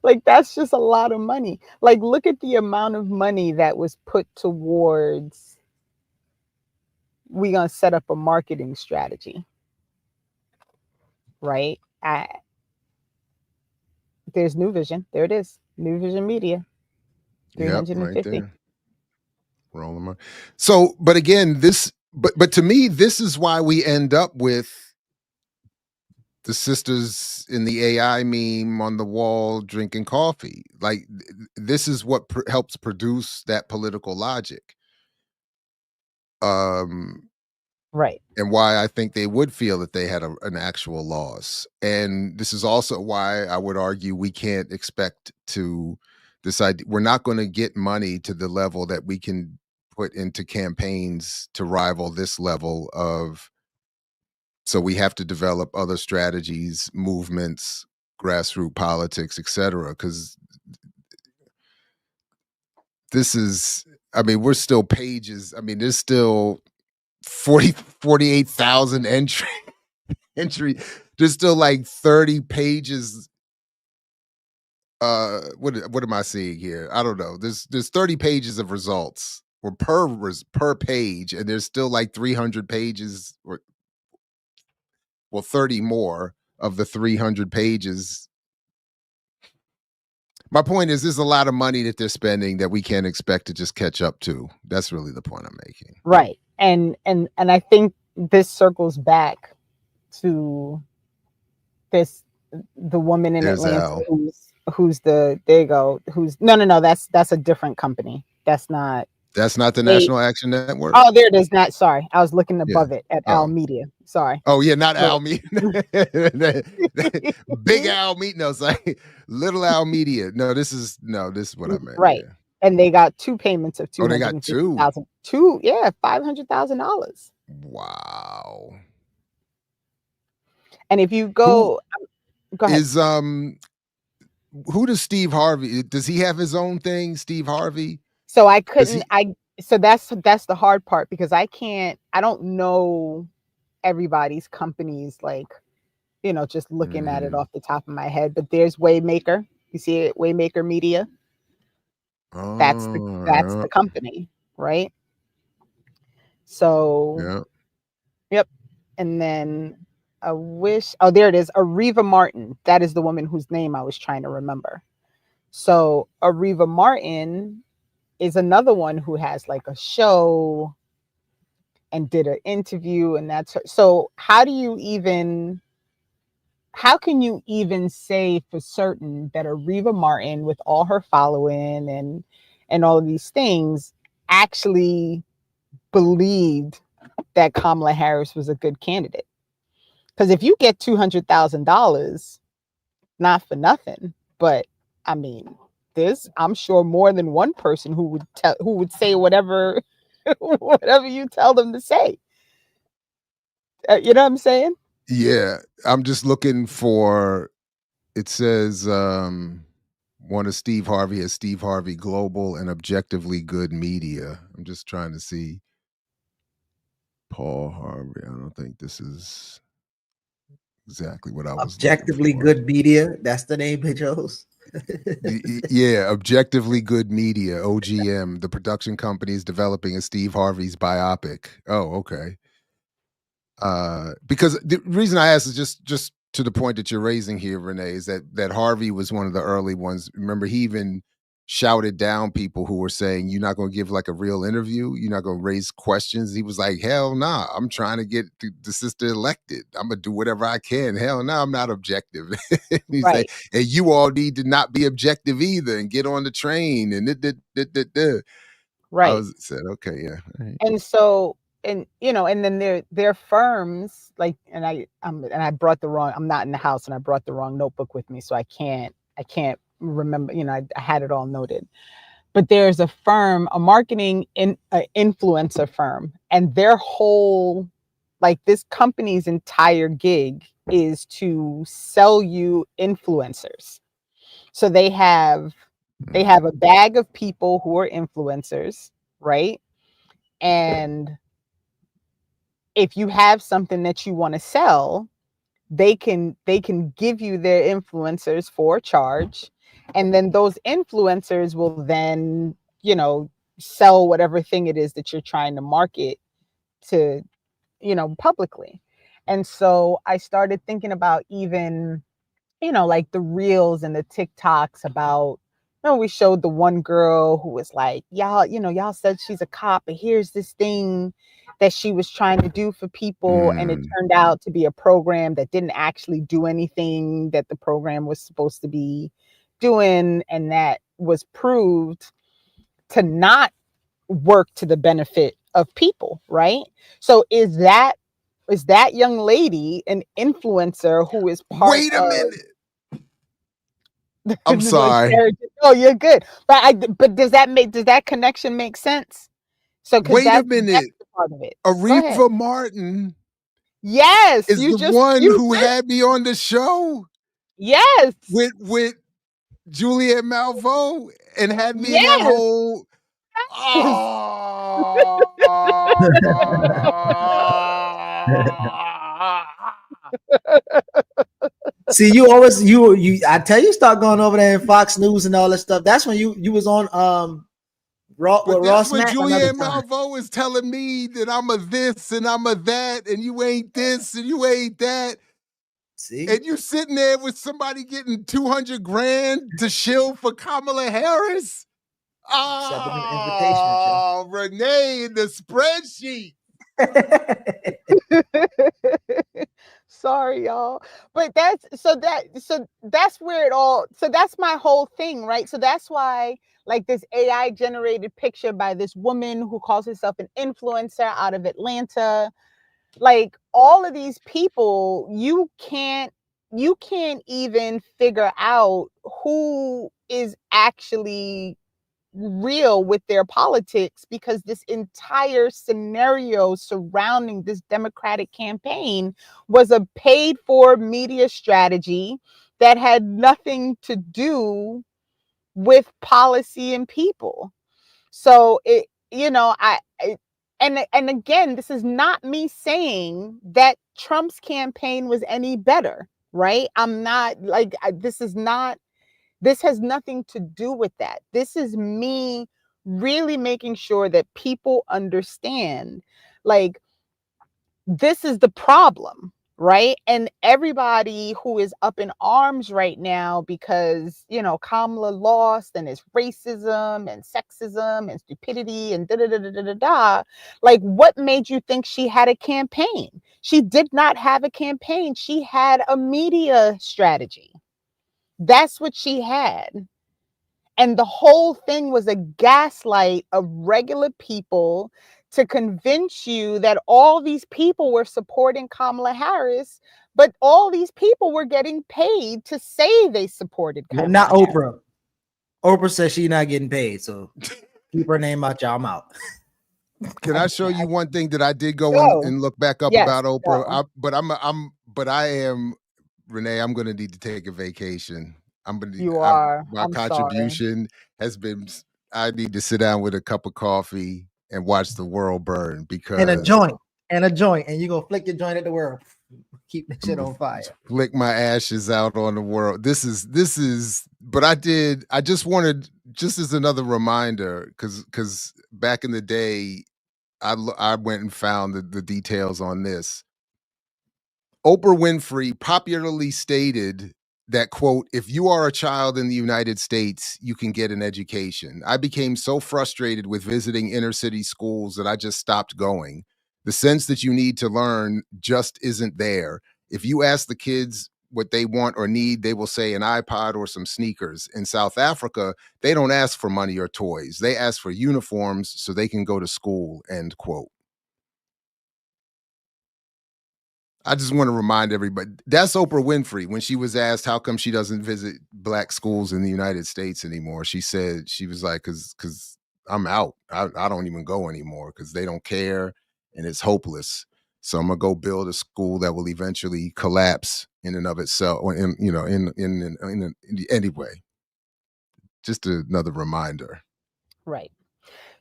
like, that's just a lot of money. Like, look at the amount of money that was put towards, we're going to set up a marketing strategy, right? There's New Vision. There it is. New Vision Media. 350. Yep, right there. So, but again, but to me, this is why we end up with the sisters in the AI meme on the wall drinking coffee. Like, this is what helps produce that political logic. Right. And why I think they would feel that they had an actual loss. And this is also why I would argue we can't expect to decide. We're not going to get money to the level that we can put into campaigns to rival this level of. So we have to develop other strategies, movements, grassroots politics, etc. Because this is, I mean, we're still pages. I mean, there's still 48,000 entry. There's still like 30 pages. What am I seeing here? I don't know. There's 30 pages of results or per page, and there's still like 300 pages or 30 more of the 300 pages. My point is, there's a lot of money that they're spending that we can't expect to just catch up to. That's really the point I'm making. Right. And I think this circles back to the woman in Atlanta who's there you go, no, that's a different company. That's not the National Action Network. Oh, there it is. Not, sorry, I was looking above it at Al Media. Sorry. Oh yeah, not Al Media. Big Al Media. No, sorry, Little Al Media. No, this is what I meant. Right. Yeah. And they got two payments of they got $250,000. $500,000. Wow. And if you go ahead. Is who does Steve Harvey? Does he have his own thing, Steve Harvey? So I couldn't. So that's the hard part, because I don't know everybody's companies, like, just looking at it off the top of my head. But there's Waymaker. You see it, Waymaker Media. That's the company, right? So, yep. And then there it is, Areva Martin. That is the woman whose name I was trying to remember. So Areva Martin is another one who has like a show and did an interview, and that's her. So how can you even say for certain that Areva Martin, with all her following and all of these things, actually believed that Kamala Harris was a good candidate. Because if you get $200,000, not for nothing, but I mean, I'm sure more than one person who would say whatever whatever you tell them to say. You know what I'm saying? Yeah, I'm just looking for. It says one of Steve Harvey is Steve Harvey Global and Objectively Good Media. I'm just trying to see Paul Harvey. I don't think this is exactly what I was Objectively looking for. Good Media. That's the name they chose. Yeah, Objectively Good Media, OGM. The production company is developing a Steve Harvey's biopic. Oh, okay. Because the reason I asked is just to the point that you're raising here, Renee, is that Harvey was one of the early ones. Remember, he even shouted down people who were saying, "You're not going to give like a real interview. You're not going to raise questions." He was like, "Hell nah, I'm trying to get the sister elected. I'm gonna do whatever I can. Hell no, I'm not objective." He's Right. like, "And you all need to not be objective either, and get on the train." And Right. I said, "Okay, yeah." Right. And so, and and then their firms like, and I brought the wrong. I'm not in the house, and I brought the wrong notebook with me, so I can't remember. I had it all noted. But there's a firm, a marketing influencer firm, and their whole, like, this company's entire gig is to sell you influencers. So they have a bag of people who are influencers, right? And if you have something that you want to sell, they can give you their influencers for a charge, and then those influencers will then sell whatever thing it is that you're trying to market to publicly. And so I started thinking about even like the reels and the TikToks about, we showed the one girl who was like, y'all said she's a cop, but here's this thing that she was trying to do for people. And it turned out to be a program that didn't actually do anything that the program was supposed to be doing. And that was proved to not work to the benefit of people. Right. So is that young lady an influencer who is part Wait a of... minute. I'm sorry. Oh, you're good. But does that connection make sense? So wait a minute. That's part of it. Aretha Martin, yes, is the one who had me on the show. Yes, with Juliet Malveaux and had me in that whole. See, you always you. I tell you, start going over there in Fox News and all that stuff. That's when you was on Ross when Juliet Malveaux is telling me that I'm a this and I'm a that, and you ain't this and you ain't that. See, and you sitting there with somebody getting $200,000 to shill for Kamala Harris. Oh, Renee in the spreadsheet. Sorry, y'all. But that's where it all, so that's my whole thing, right? So that's why, like, this AI generated picture by this woman who calls herself an influencer out of Atlanta, like, all of these people, you can't even figure out who is actually real with their politics, because this entire scenario surrounding this Democratic campaign was a paid for media strategy that had nothing to do with policy and people. So and again, this is not me saying that Trump's campaign was any better, right? I'm not like, this has nothing to do with that. This is me really making sure that people understand, like, this is the problem, right? And everybody who is up in arms right now because, Kamala lost, and it's racism and sexism and stupidity and da-da-da-da-da-da. Like, what made you think she had a campaign? She did not have a campaign. She had a media strategy. That's what she had. And the whole thing was a gaslight of regular people to convince you that all these people were supporting Kamala Harris, but all these people were getting paid to say they supported Kamala Not Harris. Oprah. Oprah says she's not getting paid, so keep her name out, y'all. I'm out. Can I show you one thing that I did go and look back up Yes, about Oprah? go. But I am, Renee, I'm going to need to take a vacation. You are. My I'm contribution has been, I need to sit down with a cup of coffee and watch the world burn, because And a joint, and you gonna flick your joint at the world. Keep the shit on fire. Flick my ashes out on the world. This is. But I just wanted, just as another reminder, because back in the day, I went and found the details on this. Oprah Winfrey popularly stated that, quote, "If you are a child in the United States, you can get an education. I became so frustrated with visiting inner city schools that I just stopped going. The sense that you need to learn just isn't there. If you ask the kids what they want or need, they will say an iPod or some sneakers. In South Africa, they don't ask for money or toys. They ask for uniforms so they can go to school," end quote. I just want to remind everybody, that's Oprah Winfrey. When she was asked how come she doesn't visit black schools in the United States anymore, she said, she was like, because I'm out. I don't even go anymore because they don't care and it's hopeless. So I'm gonna go build a school that will eventually collapse in and of itself. Anyway, just another reminder. Right.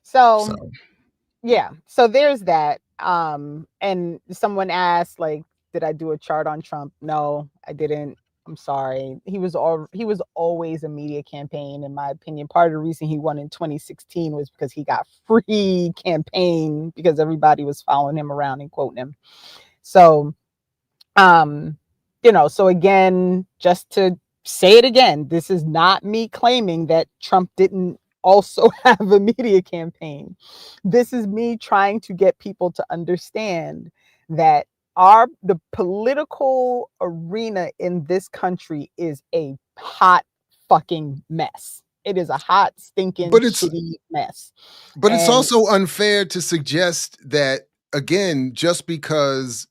So yeah. So there's that. And someone asked, like, did I do a chart on Trump? No, I didn't. I'm sorry. He was always a media campaign, in my opinion. Part of the reason he won in 2016 was because he got free campaign because everybody was following him around and quoting him. So, so again, just to say it again, this is not me claiming that Trump didn't also have a media campaign. This is me trying to get people to understand that the political arena in this country is a hot fucking mess. It is a hot, stinking, shitty mess. But it's also unfair to suggest that, again, just because,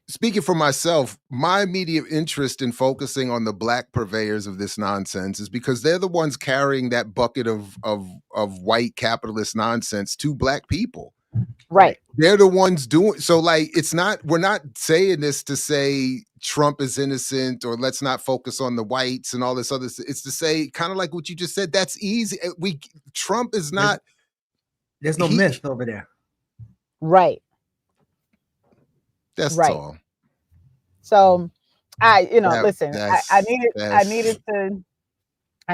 speaking for myself, my immediate interest in focusing on the black purveyors of this nonsense is because they're the ones carrying that bucket of white capitalist nonsense to black people. Right. They're the ones doing so. Like, we're not saying this to say Trump is innocent or let's not focus on the whites and all this other. It's to say, kind of like what you just said, that's easy. Trump is not. There's no myth over there. Right. That's all. So listen, I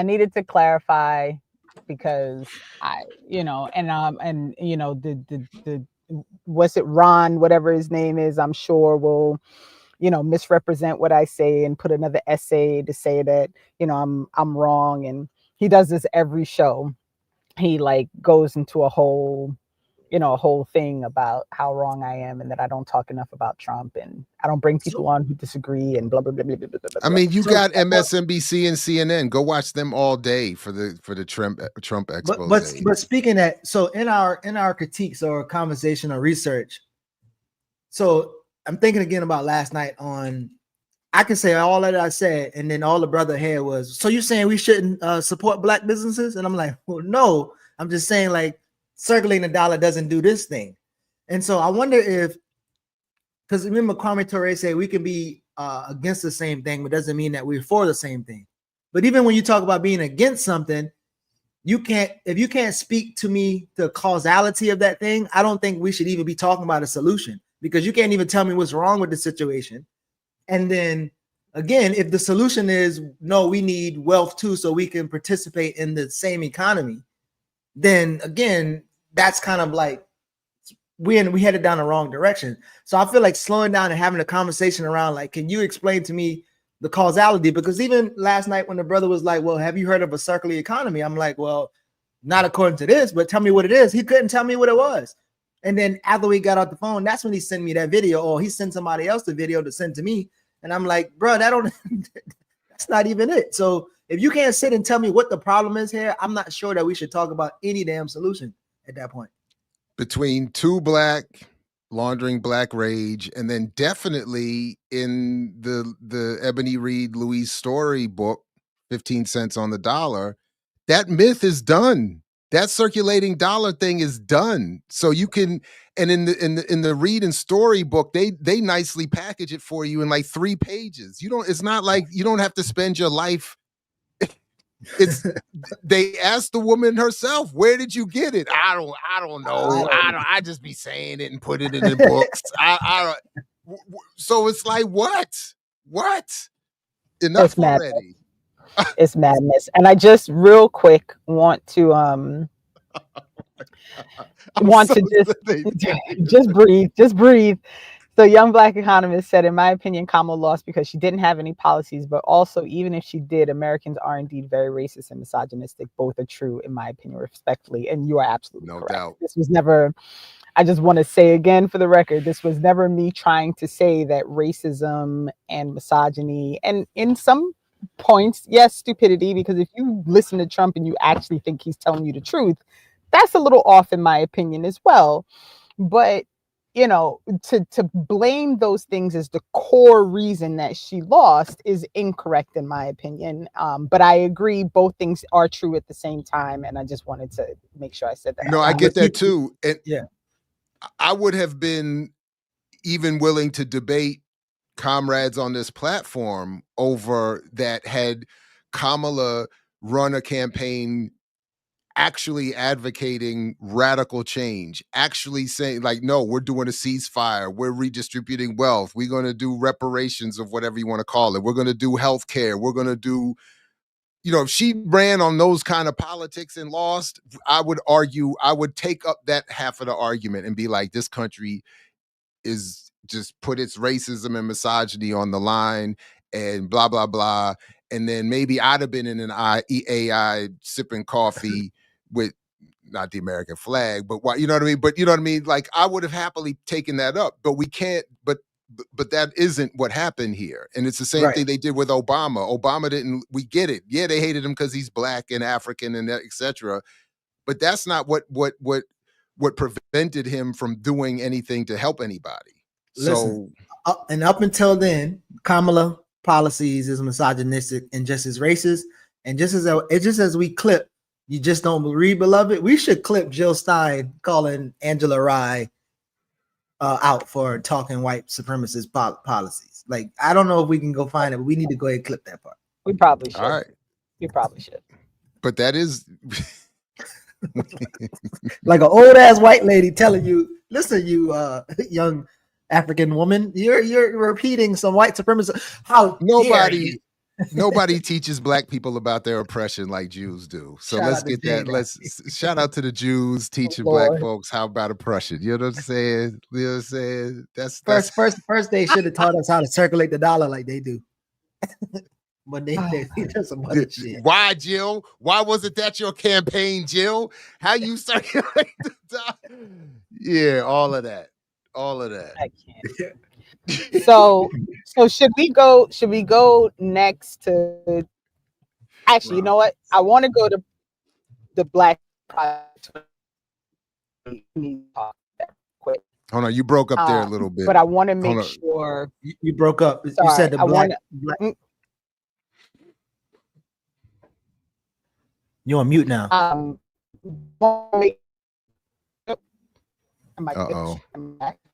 needed to clarify, because the what's it, Ron, whatever his name is, I'm sure will, misrepresent what I say and put another essay to say that, I'm wrong. And he does this every show. He like goes into a whole thing about how wrong I am and that I don't talk enough about Trump and I don't bring people on who disagree and blah, blah, blah, blah, blah, blah, blah. I mean, you got MSNBC and CNN. Go watch them all day for the Trump expose. But speaking that, so in our critiques or conversation or research, so I'm thinking again about last night on, I can say all that I said, and then all the brother had was, so you're saying we shouldn't support black businesses? And I'm like, well, no, I'm just saying, like, circulating the dollar doesn't do this thing. And so I wonder if, because remember Kwame Ture said we can be against the same thing, but doesn't mean that we're for the same thing. But even when you talk about being against something, if you can't speak to me the causality of that thing, I don't think we should even be talking about a solution, because you can't even tell me what's wrong with the situation. And then again, if the solution is no, we need wealth too, so we can participate in the same economy, then again, that's kind of like we headed down the wrong direction. So I feel like slowing down and having a conversation around, like, can you explain to me the causality? Because even last night when the brother was like, well, have you heard of a circular economy? I'm like, well, not according to this, but tell me what it is. He couldn't tell me what it was. And then after we got off the phone, that's when he sent me that video, or he sent somebody else the video to send to me. And I'm like, bro, that's not even it. So if you can't sit and tell me what the problem is here, I'm not sure that we should talk about any damn solution at that point. between Too Black, Laundering Black Rage, and then definitely in the Ebony Reed Louise Story book, 15 cents on the dollar, that myth is done. That circulating dollar thing is done. So you can, and in the Reed and Story book, they nicely package it for you in like 3 pages. It's not like you don't have to spend your life. It's they asked the woman herself, where did you get it? I don't know. I just be saying it and put it in the books. So it's like, what? Enough It's madness. already. It's madness. And I just real quick want to just breathe. So young Black economist said, in my opinion, Kamala lost because she didn't have any policies, but also even if she did, Americans are indeed very racist and misogynistic. Both are true, in my opinion, respectfully. And you are absolutely correct. Doubt. This was never, I just want to say again for the record, this was never me trying to say that racism and misogyny, and in some points, yes, stupidity, because if you listen to Trump and you actually think he's telling you the truth, that's a little off in my opinion as well. But to blame those things as the core reason that she lost is incorrect in my opinion. But I agree, both things are true at the same time, and I just wanted to make sure I said that. No, I get that too. And yeah, I would have been even willing to debate comrades on this platform over that had Kamala run a campaign actually advocating radical change, actually saying like, no, we're doing a ceasefire, we're redistributing wealth, we're going to do reparations of whatever you want to call it, we're going to do healthcare, we're going to do, if she ran on those kind of politics and lost, I would argue, I would take up that half of the argument and be like, this country is just put its racism and misogyny on the line and blah, blah, blah. And then maybe I'd have been in an AI sipping coffee with not the American flag, but why, you know what I mean? But you know what I mean? Like I would have happily taken that up, but we can't, but that isn't what happened here. And it's the same thing they did with Obama. Obama didn't, we get it. Yeah, they hated him because he's Black and African and et cetera. But that's not what prevented him from doing anything to help anybody. Listen, and up until then, Kamala policies is misogynistic and just as racist. And just as we clip, you just don't read, beloved. We should clip Jill Stein calling Angela Rye out for talking white supremacist policies. Like, I don't know if we can go find it, but we need to go ahead and clip that part. We probably should. All right. We probably should. But that is like an old ass white lady telling you, listen, you young African woman, you're repeating some white supremacy. How nobody teaches Black people about their oppression like Jews do. So let's get that. Let's shout out to the Jews teaching Black folks how about oppression. You know what I'm saying? You know what I'm saying? That's first they should have taught us how to circulate the dollar like they do. But they did some other shit. Why, Jill? Why wasn't that your campaign, Jill? How you circulate the dollar? Yeah, all of that. I can't. So should we go next to, actually, you know what? I want to go to the Black Project. Quick. Hold on, you broke up there a little bit. But I want to make sure. You broke up. Sorry, you said the black. You're on mute now.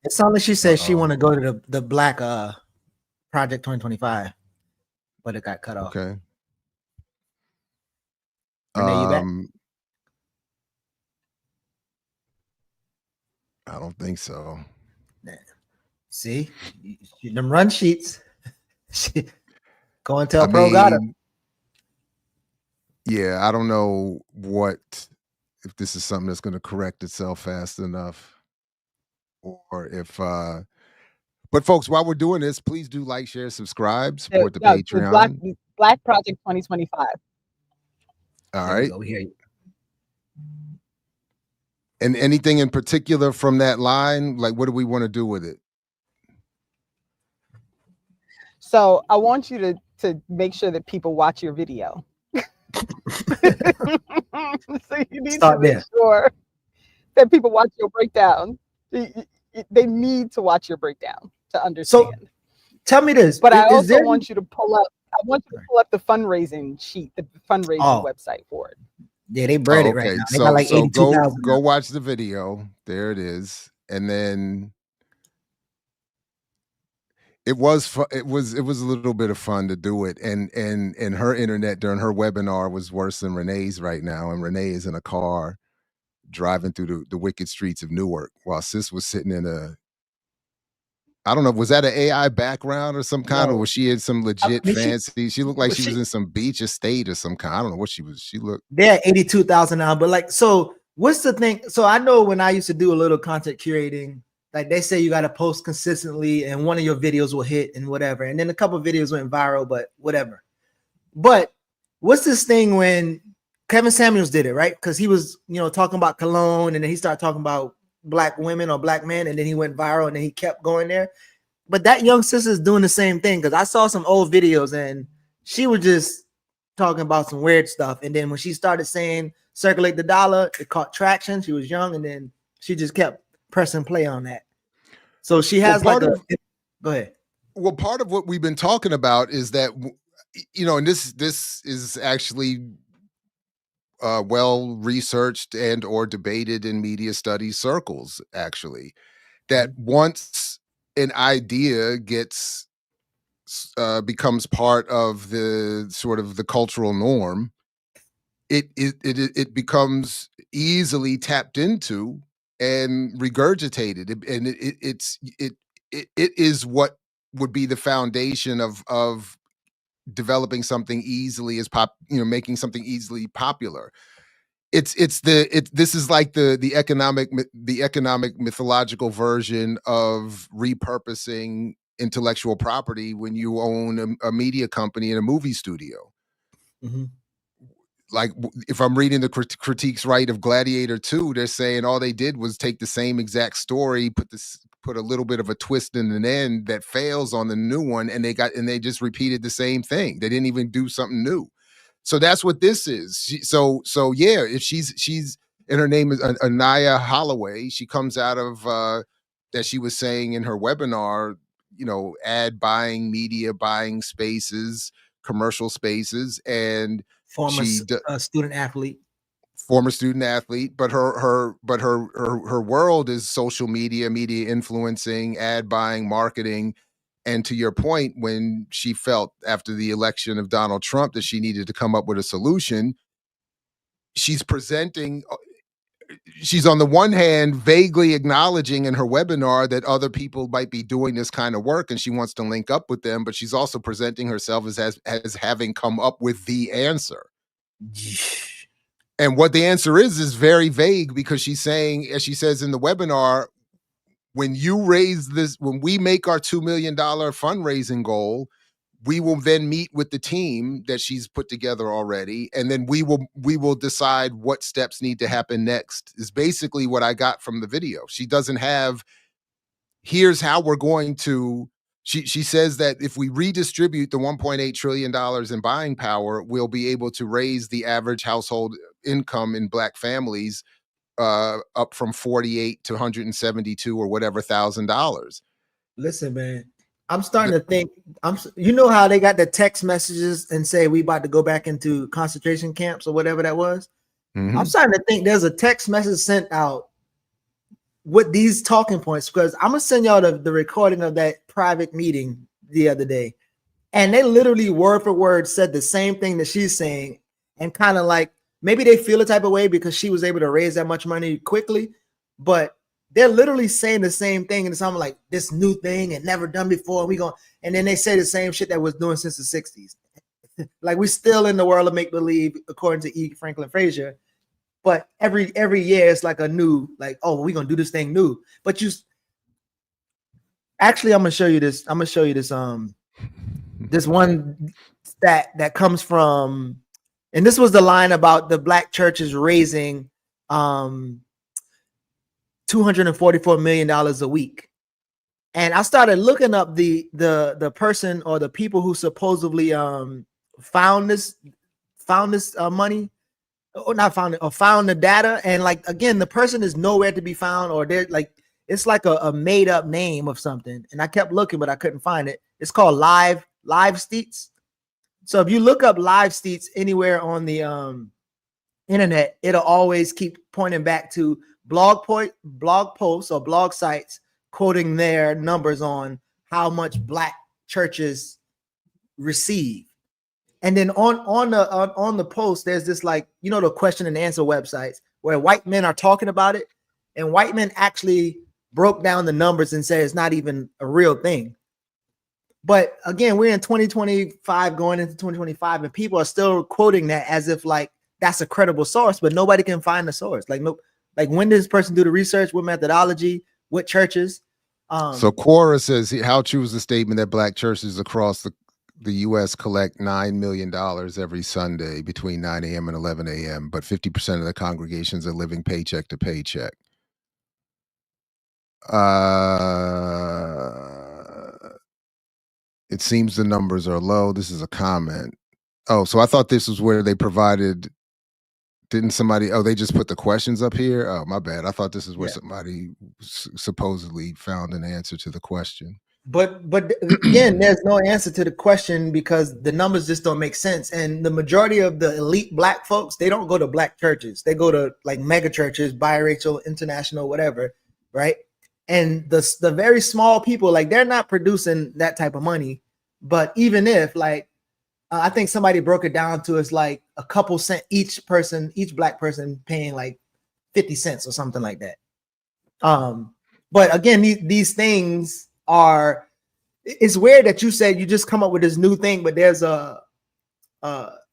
It sounds like she said she want to go to the Black Project 2025, but it got cut off. Okay. Renee, you back? I don't think so. See, them run sheets. Go and tell Pro got him. Yeah, I don't know if this is something that's going to correct itself fast enough, or if. But folks, while we're doing this, please do like, share, subscribe, support the Patreon. Black Project 2025. All right. We hear you. And anything in particular from that line, like what do we want to do with it? So I want you to make sure that people watch your video. So you need to make sure that people watch your breakdown. They need to watch your breakdown to understand. So tell me this. But I also want you to pull up. I want you to pull up the fundraising sheet, the fundraising website for it. Yeah, they bred it right now. They So, got like so 82,000. go watch the video. There it is. And then it was a little bit of fun to do it. And her internet during her webinar was worse than Renee's right now. And Renee is in a car driving through the wicked streets of Newark while Sis was sitting in I don't know, was that an AI background or some kind, or was she in some legit fancy? She looked like she was in some beach estate or some kind. I don't know what she was. She looked. They're at 82,000 now, but like, so what's the thing? So I know when I used to do a little content curating, like they say you got to post consistently and one of your videos will hit and whatever. And then a couple of videos went viral, but whatever. But what's this thing when Kevin Samuels did it, right? Because he was, talking about cologne and then he started talking about black women or black men, and then he went viral and then he kept going there. But that young sister's doing the same thing, because I saw some old videos and she was just talking about some weird stuff. And then when she started saying circulate the dollar, it caught traction. She was young, and then she just kept pressing play on that. So she has go ahead. Well, part of what we've been talking about is that, and this is actually well researched and or debated in media studies circles, actually, that once an idea becomes part of the sort of the cultural norm, it becomes easily tapped into and regurgitated, and it is what would be the foundation of developing something easily making something easily popular. This is like the economic mythological version of repurposing intellectual property when you own a media company and a movie studio. Mm-hmm. Like, if I'm reading the critiques right of Gladiator 2, they're saying all they did was take the same exact story, put a little bit of a twist in an end that fails on the new one, and they just repeated the same thing. They didn't even do something new. So that's what this is. So yeah, if she's and her name is Anaya Holloway. She comes out of as she was saying in her webinar, ad buying, media buying spaces, commercial spaces, and former student athlete. Former student athlete, but her world is social media influencing, ad buying, marketing. And to your point, when she felt after the election of Donald Trump that she needed to come up with a solution, she's on the one hand vaguely acknowledging in her webinar that other people might be doing this kind of work and she wants to link up with them, but she's also presenting herself as having come up with the answer. And what the answer is very vague, because she's saying, as she says in the webinar, when we make our $2 million fundraising goal, we will then meet with the team that she's put together already, and then we will decide what steps need to happen next, is basically what I got from the video. She doesn't have, here's how we're going to, she says that if we redistribute the $1.8 trillion in buying power, we'll be able to raise the average household income in Black families up from 48 to 172 or whatever $1,000. Listen, man, I'm starting to think, how they got the text messages and say we about to go back into concentration camps or whatever that was. Mm-hmm. I'm starting to think there's a text message sent out with these talking points, because I'm gonna send y'all the recording of that private meeting the other day, and they literally word for word said the same thing that she's saying, and kind of like maybe they feel a type of way because she was able to raise that much money quickly, but they're literally saying the same thing, and it's something like this new thing and never done before. And then they say the same shit that was doing since the 60s. Like, we're still in the world of make believe, according to E. Franklin Frazier. But every year it's like a new, like, oh, we're gonna do this thing new. But I'm gonna show you this. This one stat that comes from, and this was the line about the Black churches raising $244 million a week. And I started looking up the person or the people who supposedly found this money. or not found it, or found the data, and like again, the person is nowhere to be found, or they're like it's like a made up name of something. And I kept looking, but I couldn't find it. It's called live steets. So if you look up live steets anywhere on the internet, it'll always keep pointing back to blog posts or blog sites quoting their numbers on how much Black churches receive. And then on the post, there's this, like, you know, the question and answer websites where white men are talking about it, and white men actually broke down the numbers and said it's not even a real thing. But again, we're in 2025 going into 2025, and people are still quoting that as if like that's a credible source, but nobody can find the source. Like, no, like when did this person do the research? What methodology? What churches? So Quora says how true is the statement that Black churches across the U.S. collect $9 million every Sunday between 9 a.m. and 11 a.m., but 50% of the congregations are living paycheck to paycheck. It seems the numbers are low. This is a comment. Oh, so I thought this was where they provided. Didn't somebody? Oh, they just put the questions up here. Oh, my bad. I thought this is where somebody supposedly found an answer to the question. But again, there's no answer to the question because the numbers just don't make sense. And the majority of the elite Black folks, they don't go to Black churches. They go to like mega churches, biracial, international, whatever, right? And the very small people, like they're not producing that type of money. But even if, like, I think somebody broke it down to us like a couple cent each Black person paying like 50 cents or something like that. But again, these things are, it's weird that you said you just come up with this new thing, but there's a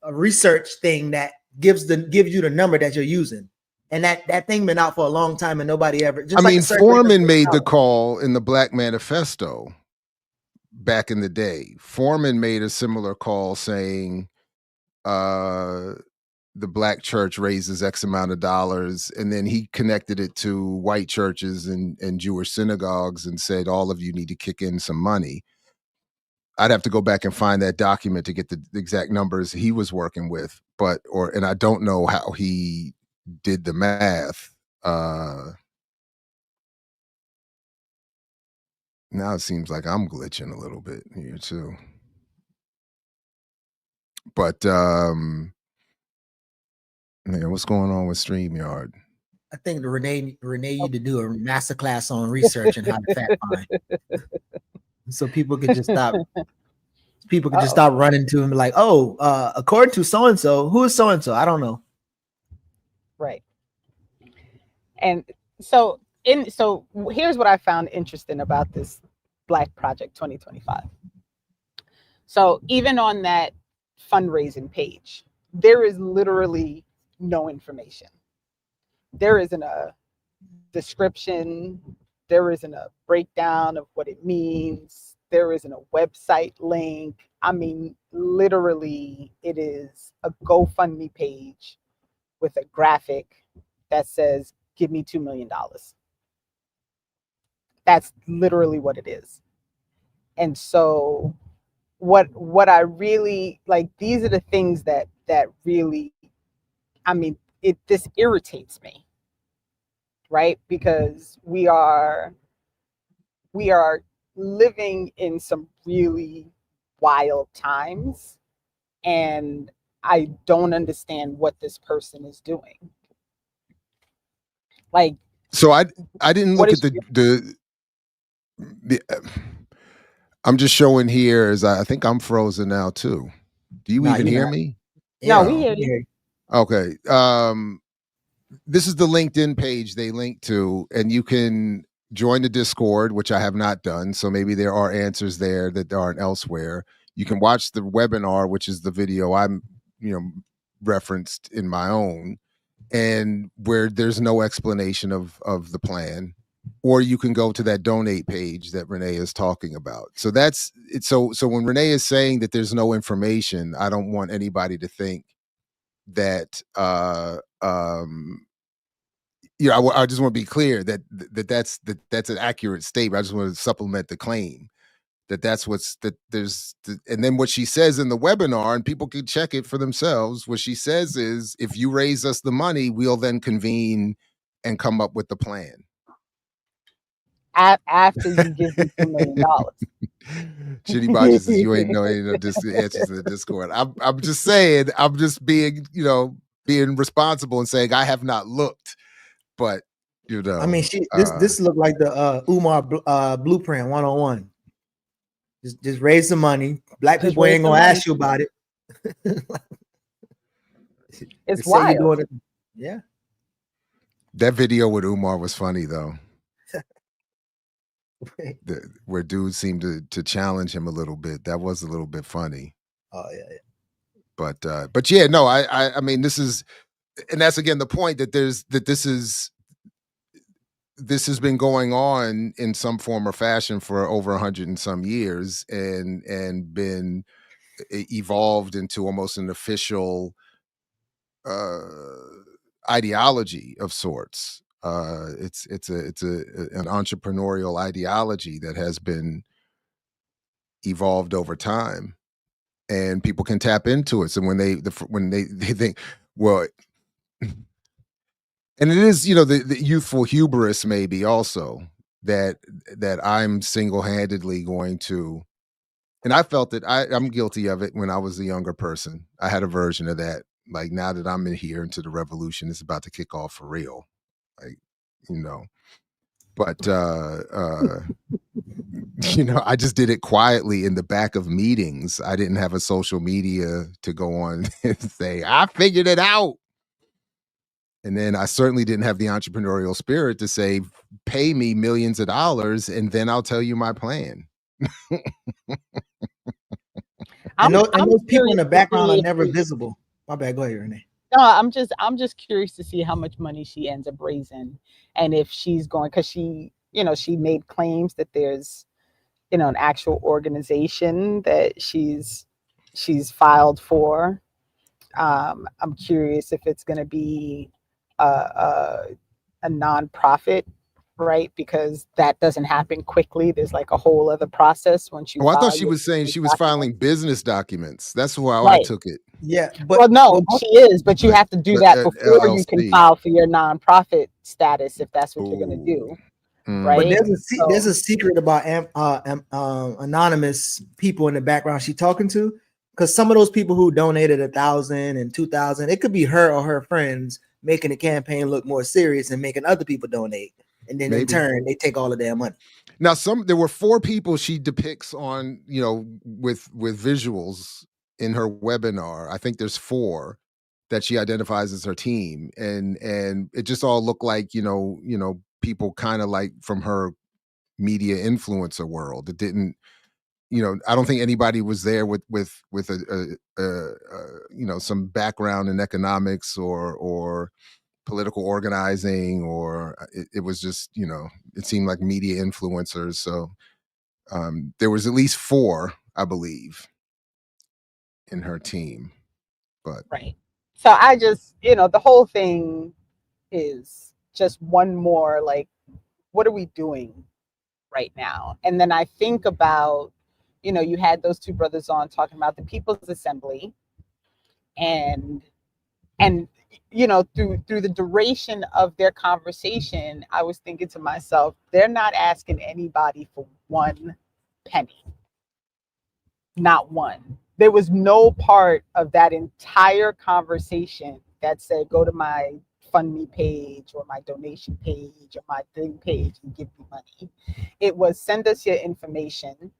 research thing that gives you the number that you're using. And that thing been out for a long time and nobody ever. Just Foreman made the call in the Black Manifesto back in the day. Foreman made a similar call saying the Black church raises X amount of dollars, and then he connected it to white churches and Jewish synagogues and said, all of you need to kick in some money. I'd have to go back and find that document to get the exact numbers he was working with, and I don't know how he did the math. Now it seems like I'm glitching a little bit here too. But man, what's going on with StreamYard? I think Renee need to do a masterclass on research and how to fact find, so people can just stop. People can just stop running to him like, oh, according to so and so, who is so and so? I don't know. Right. And so here's what I found interesting about this Black Project 2025. So even on that fundraising page, there is literally no information. There isn't a description. There isn't a breakdown of what it means. There isn't a website link. I mean, literally, it is a GoFundMe page with a graphic that says, give me $2 million. That's literally what it is. And so what I really like, these are the things that really, I mean, this irritates me, right? Because we are living in some really wild times, and I don't understand what this person is doing. Like, so I didn't look at the I'm just showing here as I think I'm frozen now too. Do you even hear me? No, we hear you. Okay. This is the LinkedIn page they link to, and you can join the Discord, which I have not done. So maybe there are answers there that aren't elsewhere. You can watch the webinar, which is the video I'm, referenced in my own, and where there's no explanation of the plan. Or you can go to that donate page that Renee is talking about. So that's it. So when Renee is saying that there's no information, I don't want anybody to think that I just want to be clear that that's an accurate statement. I just want to supplement the claim that's what's that there's and then what she says in the webinar, and people can check it for themselves, what she says is, if you raise us the money, we'll then convene and come up with the plan After you give me $2 million. Chitty Bodges says you ain't no answers in the Discord. I'm just saying, I'm just being, being responsible and saying I have not looked, but I mean, this looked like the Umar blueprint 101. Just raise the money. Black people ain't gonna ask you about it. It's wild. Yeah. That video with Umar was funny though. Where dudes seemed to challenge him a little bit. That was a little bit funny. Oh yeah. But yeah, no, I mean, this is, and that's again the point, that this has been going on in some form or fashion for over 100 and some years, and been evolved into almost an official ideology of sorts. It's an entrepreneurial ideology that has been evolved over time, and people can tap into it. So when they think, well, and it is, the youthful hubris maybe also that I'm single-handedly going to, and I felt that I'm guilty of it when I was a younger person. I had a version of that. Like, now that I'm in here into the revolution, it's about to kick off for real. Like, but I just did it quietly in the back of meetings. I didn't have a social media to go on and say, I figured it out. And then I certainly didn't have the entrepreneurial spirit to say, pay me millions of dollars and then I'll tell you my plan. And those people in the background are never visible. My bad. Go ahead, Renee. No, I'm just curious to see how much money she ends up raising, and if she's going, because she made claims that there's, an actual organization that she's filed for. I'm curious if it's going to be a nonprofit, right? Because that doesn't happen quickly. There's like a whole other process once you. Oh, I thought she was saying she was filing business documents. That's how right. I took it. Yeah, but she is, but you have to do that before LLC. You can file for your nonprofit status if that's what you're going to do. Right. But there's a secret about anonymous people in the background she's talking to, because some of those people who donated 1,000 and 2,000, it could be her or her friends making the campaign look more serious and making other people donate, and then in turn they take all of their money. Now, there were 4 people she depicts on, with visuals in her webinar. I think there's 4 that she identifies as her team, and it just all looked like people kind of like from her media influencer world. It didn't, I don't think anybody was there with some background in economics or political organizing, or it was just, it seemed like media influencers. So there was at least 4, I believe, in her team. But right. So I just, the whole thing is just one more, like, what are we doing right now? And then I think about, you had those 2 brothers on talking about the People's Assembly, and through the duration of their conversation, I was thinking to myself, they're not asking anybody for 1 penny. Not one. There was no part of that entire conversation that said, go to my fund me page or my donation page or my thing page and give me money. It was, send us your information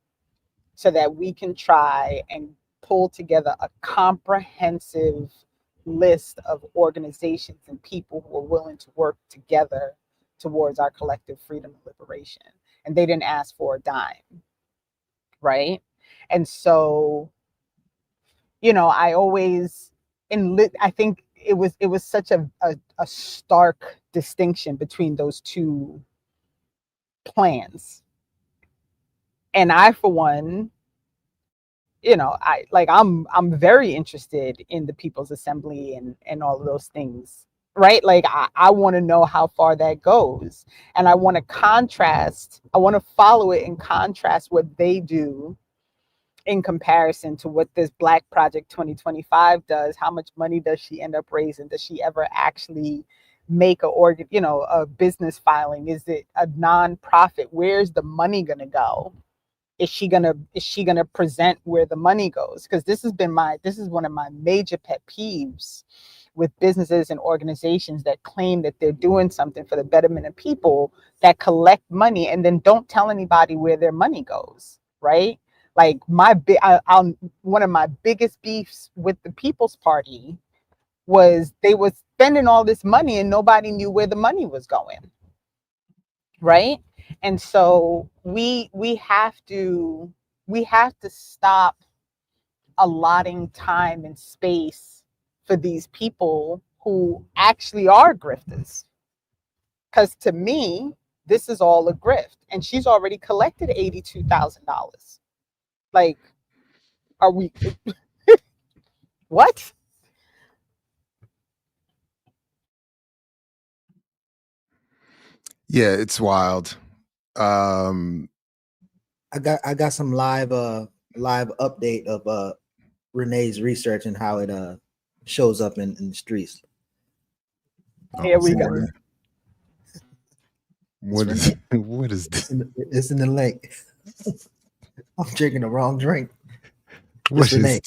so that we can try and pull together a comprehensive list of organizations and people who are willing to work together towards our collective freedom and liberation. And they didn't ask for a dime, right? And so, I always, I think it was such a stark distinction between those 2 plans. And I, for one, I'm very interested in the People's Assembly and all of those things right? Like I want to know how far that goes. And I want to follow it and contrast what they do in comparison to what this Black Project 2025 does. How much money does she end up raising? Does she ever actually make a business filing? Is it a nonprofit? Where's the money gonna go? Is she gonna present where the money goes? Because this is one of my major pet peeves with businesses and organizations that claim that they're doing something for the betterment of people, that collect money and then don't tell anybody where their money goes, right? Like one of my biggest beefs with the People's Party was they were spending all this money and nobody knew where the money was going, right? And so we have to stop allotting time and space for these people who actually are grifters. Because to me, this is all a grift, and she's already collected $82,000. Like, are we what? Yeah, it's wild. I got some live update of Renee's research and how it shows up in the streets. Here we go. What is this? It's in the link. I'm drinking the wrong drink. What is Renee.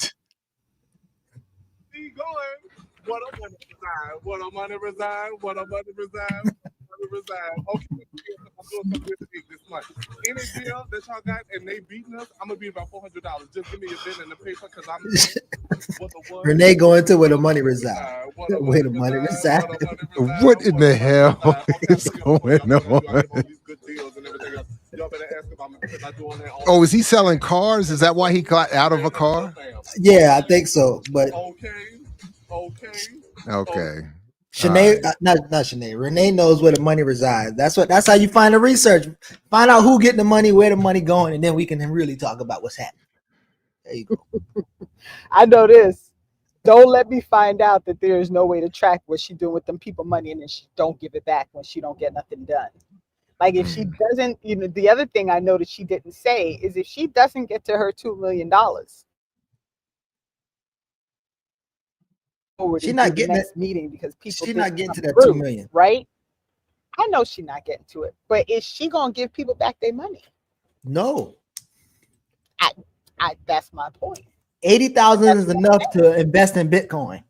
Keep going. What a money resign. What a money resign. What a money resign. Okay, I'm doing something with the this month. Any deal that y'all got and they beating us, I'm gonna be about $400. Just give me a bit in the paper because I'm. Renee going to where the money resides. Where the money resides. What in the hell is going on? Oh, is he selling cars? Is that why he got out of a car? Yeah, I think so. But okay. Shanae, not Shanae. Renee knows where the money resides. That's how you find the research. Find out who getting the money, where the money going, and then we can really talk about what's happening. There you go. I know this. Don't let me find out that there is no way to track what she's doing with them people money, and then she don't give it back when she don't get nothing done. Like if she doesn't, the other thing I know that she didn't say is if she doesn't get to her $2 million. She's not getting next meeting because people. She's not getting to that 2 million, right? I know she's not getting to it, but is she gonna give people back their money? No. That's my point. 80,000 is enough to invest in Bitcoin.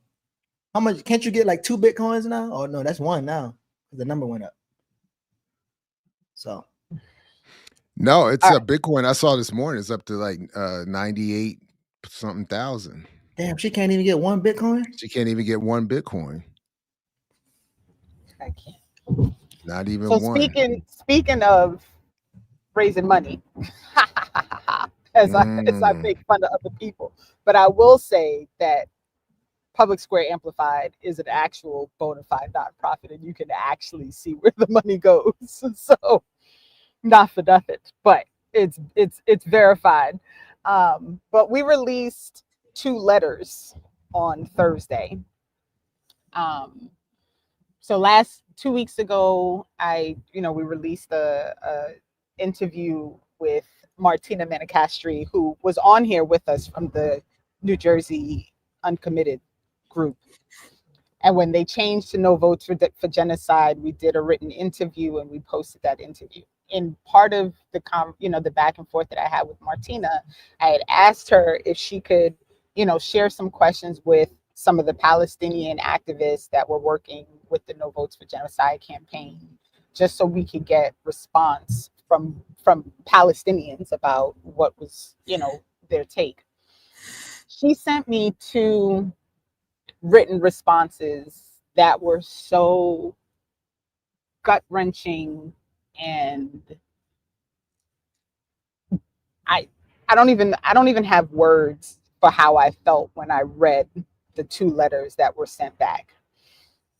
How much? Can't you get like 2 Bitcoins now? Oh no, that's 1 now. The number went up. So. No, it's a Bitcoin. I saw this morning. It's up to like 98 something thousand. Damn, she can't even get 1 Bitcoin? She can't even get 1 Bitcoin. I can't. Not even so one. Speaking of raising money, as I make fun of other people, but I will say that Public Square Amplified is an actual bona fide nonprofit, and you can actually see where the money goes. So, not for nothing, but it's verified. But we released 2 letters on Thursday. So 2 weeks ago, we released a interview with Martina Manicastri, who was on here with us from the New Jersey Uncommitted group. And when they changed to No Votes for Genocide, we did a written interview and we posted that interview. In part of the back and forth that I had with Martina, I had asked her if she could share some questions with some of the Palestinian activists that were working with the No Votes for Genocide campaign, just so we could get response from Palestinians about what was, their take. She sent me 2 written responses that were so gut-wrenching, and I don't even have words for how I felt when I read the 2 letters that were sent back.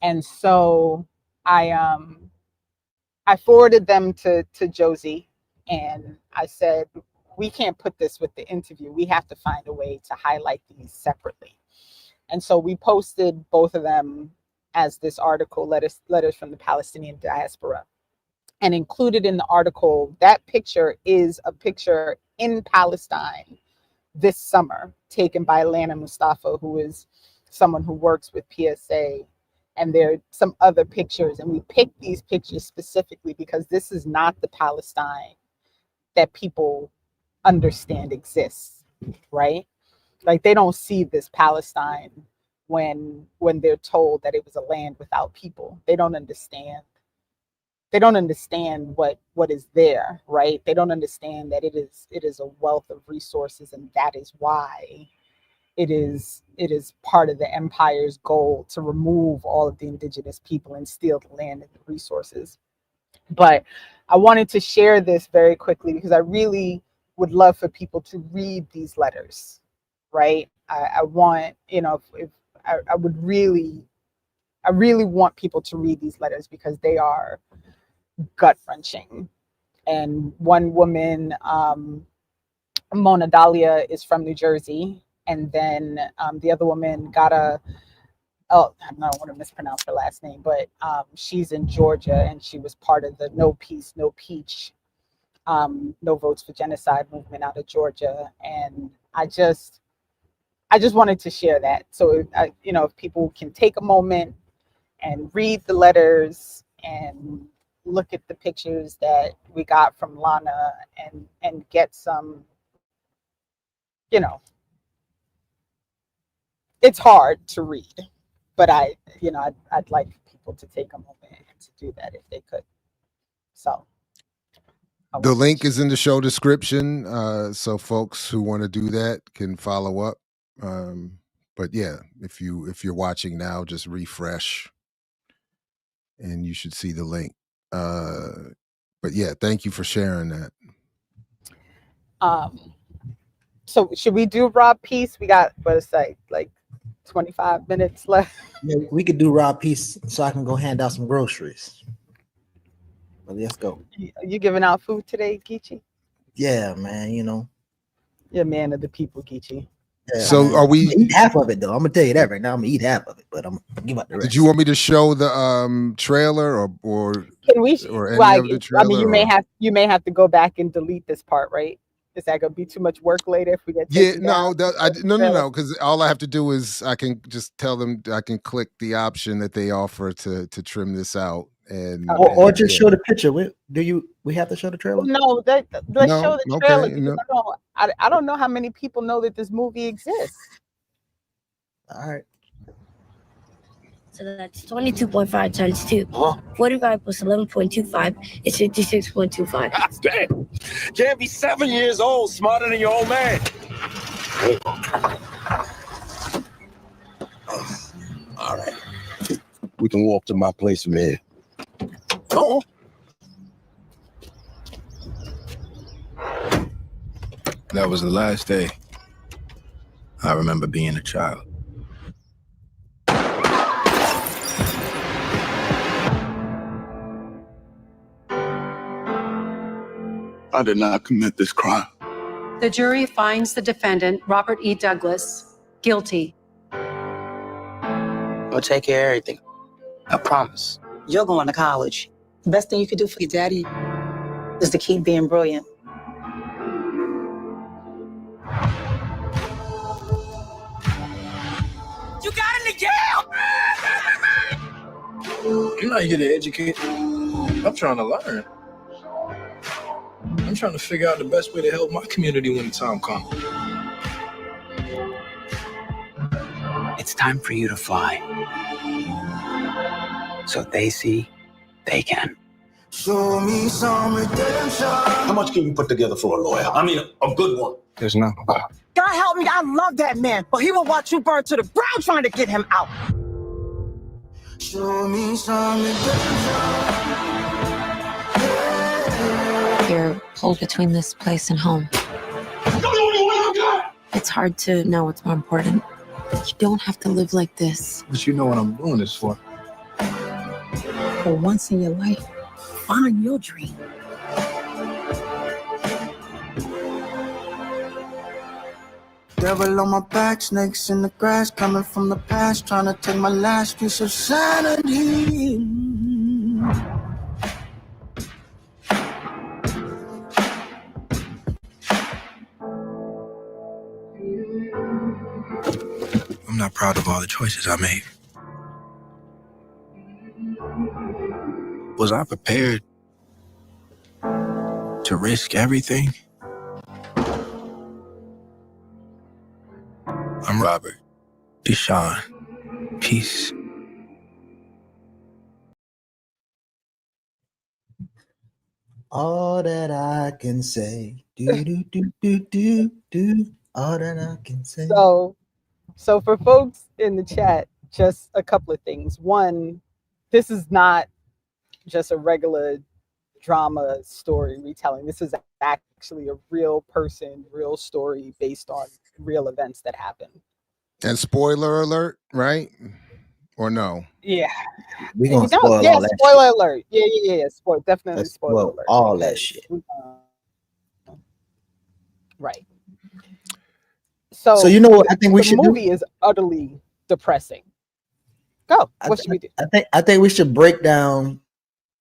And so I forwarded them to Josie, and I said, we can't put this with the interview. We have to find a way to highlight these separately. And so we posted both of them as this article, Letters from the Palestinian Diaspora. And included in the article, that picture is a picture in Palestine this summer, taken by Lana Mustafa, who is someone who works with PSA. And there are some other pictures. And we picked these pictures specifically because this is not the Palestine that people understand exists, right? Like, they don't see this Palestine when they're told that it was a land without people. They don't understand. They don't understand what is there, right? They don't understand that it is a wealth of resources, and that is why it is part of the empire's goal to remove all of the indigenous people and steal the land and the resources. But I wanted to share this very quickly because I really would love for people to read these letters, right? I want, if I really want people to read these letters because they are gut-wrenching. And one woman, Mona Dalia, is from New Jersey, and then the other woman, I don't want to mispronounce her last name, but she's in Georgia, and she was part of the No Peace, No Peach, No Votes for Genocide movement out of Georgia. And I just wanted to share that. So, if people can take a moment and read the letters and look at the pictures that we got from Lana and get some, it's hard to read, but I'd like people to take a moment to do that if they could. So the link is in the show description, so folks who want to do that can follow up. But yeah, if you're watching now, just refresh and you should see the link. But yeah, thank you for sharing that. So should we do Raw Peace? We got, what is that, like 25 minutes left? Yeah, we could do Raw Peace so I can go hand out some groceries. But let's go. You giving out food today, Geechee? Yeah, man, You're a man of the people, Geechee. Yeah, so man. are we eat half of it though? I'm gonna tell you that right now. I'm gonna eat half of it, but I'm gonna give out the rest. Did you want me to show the trailer or can we or any of the trailer? I mean, you may have to go back and delete this part, right? Is that gonna be too much work later if we get no, because all I have to do is I can just tell them I can click the option that they offer to trim this out, and or just show the picture. We have to show the trailer? No, let's show the trailer. Okay, no. I don't know how many people know that this movie exists. All right. So that's 22.5 times 2. 45 plus 11.25 is 56.25. Damn. Can't be 7 years old, smarter than your old man. All right. We can walk to my place from here. Oh. That was the last day I remember being a child. I did not commit this crime. The jury finds the defendant, Robert E. Douglas, guilty. I'll take care of everything. I promise. You're going to college. The best thing you could do for your daddy is to keep being brilliant. You got into jail! I'm not here to educate. I'm trying to learn. I'm trying to figure out the best way to help my community when the time comes. It's time for you to fly. So they see, they can. Show me some redemption. How much can you put together for a lawyer? I mean, a good one. There's no. God help me, I love that man, but he will watch you burn to the ground trying to get him out. Show me some redemption. You're pulled between this place and home. It's hard to know what's more important. You don't have to live like this. But you know what I'm doing this for. For once in your life, find your dream. Devil on my back, snakes in the grass, coming from the past, trying to take my last piece of sanity. I'm not proud of all the choices I made. Was I prepared to risk everything? I'm Robert. Deshaun. Peace. All that I can say, do do do do do do. All that I can say. So for folks in the chat, just a couple of things. One, this is not just a regular drama story retelling. This is actually a real person, real story based on real events that happened. And spoiler alert, right? Or no? Yeah. We gonna spoil all that spoiler shit. alert. Yeah. Definitely Let's spoiler spoil alert. all that shit. Right. So you know what I think we should the do? movie is utterly depressing. Go. What should we do? I think we should break down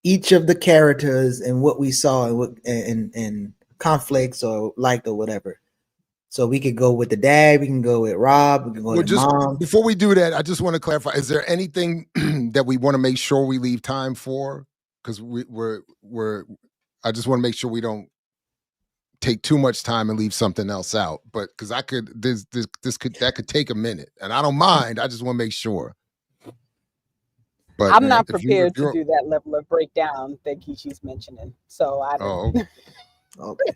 each of the characters and what we saw and what and conflicts or liked or whatever. So we could go with the dad, we can go with Rob, we can go with the mom. Before we do that, I just want to clarify: is there anything that we want to make sure we leave time for? Because I just want to make sure we don't take too much time and leave something else out. But because that could take a minute, and I don't mind. I just want to make sure. But I'm not prepared to do that level of breakdown that Geechee's mentioning. So I don't. Okay.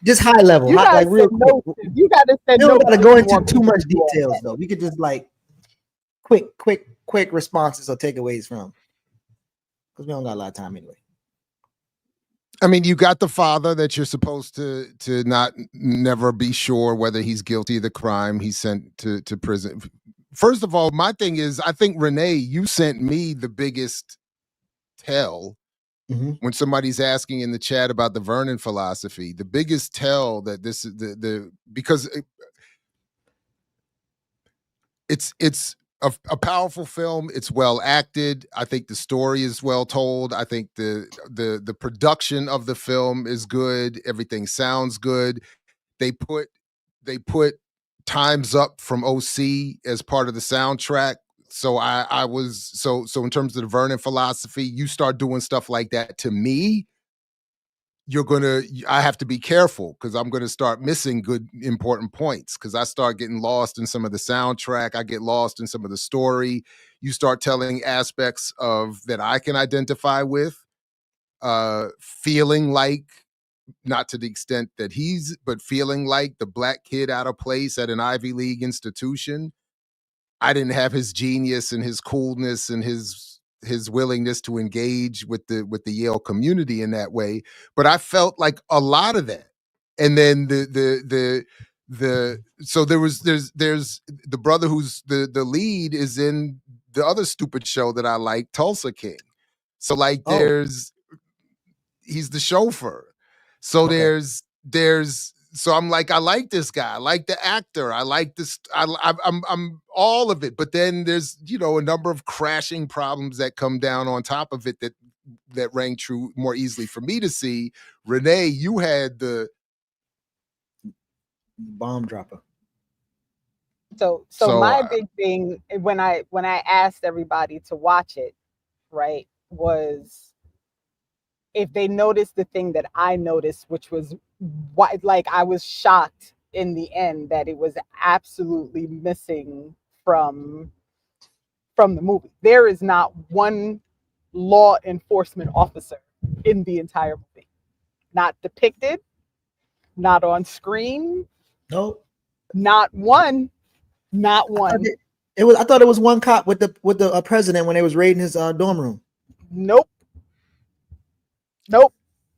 Just high level. You like real quick. You gotta send we don't gotta go into notes too much details though. We could just like quick responses or takeaways from, because we don't got a lot of time anyway. I mean, you got the father that you're supposed to never be sure whether he's guilty of the crime he's sent to prison. First of all, my thing is, I think, Renee, you sent me the biggest tell when somebody's asking in the chat about the Vernon philosophy. The biggest tell that this is because it's a powerful film. It's well acted. I think the story is well told. I think the production of the film is good. Everything sounds good. They put Time's Up from OC as part of the soundtrack. So I was so in terms of the Vernon philosophy, you start doing stuff like that to me, I have to be careful because I'm going to start missing good, important points because I start getting lost in some of the soundtrack. I get lost in some of the story. You start telling aspects of that I can identify with, feeling like, not to the extent that but feeling like the black kid out of place at an Ivy League institution. I didn't have his genius and his coolness and his willingness to engage with the Yale community in that way, but I felt like a lot of that. And then so there's the brother who's the lead is in the other stupid show that I like, Tulsa King. So like he's the chauffeur. So there's so I'm like, I like this guy, I like the actor, I like this, I'm all of it. But then there's a number of crashing problems that come down on top of it that rang true more easily for me to see. Renee, you had the bomb dropper. So my big thing when I asked everybody to watch it, right, was if they noticed the thing that I noticed, which was like I was shocked in the end that it was absolutely missing from the movie. There is not one law enforcement officer in the entire movie. Not depicted, not on screen. Nope. Not one. Not one. I thought it was one cop with the president when they was raiding his dorm room. Nope.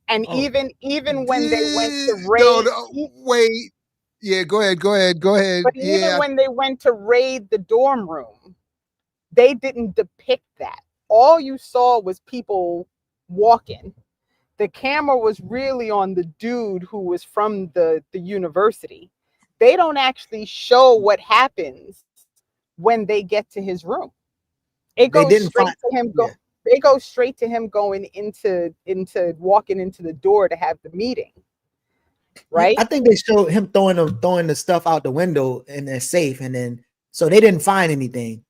And even when they went to raid, yeah, go ahead. But even when they went to raid the dorm room, they didn't depict that. All you saw was people walking. The camera was really on the dude who was from the university. they don't actually show what happens when they get to his room. It goes straight to him. They go straight to him going into walking into the door to have the meeting. Right. I think they showed him throwing the stuff out the window in their safe, and then so they didn't find anything.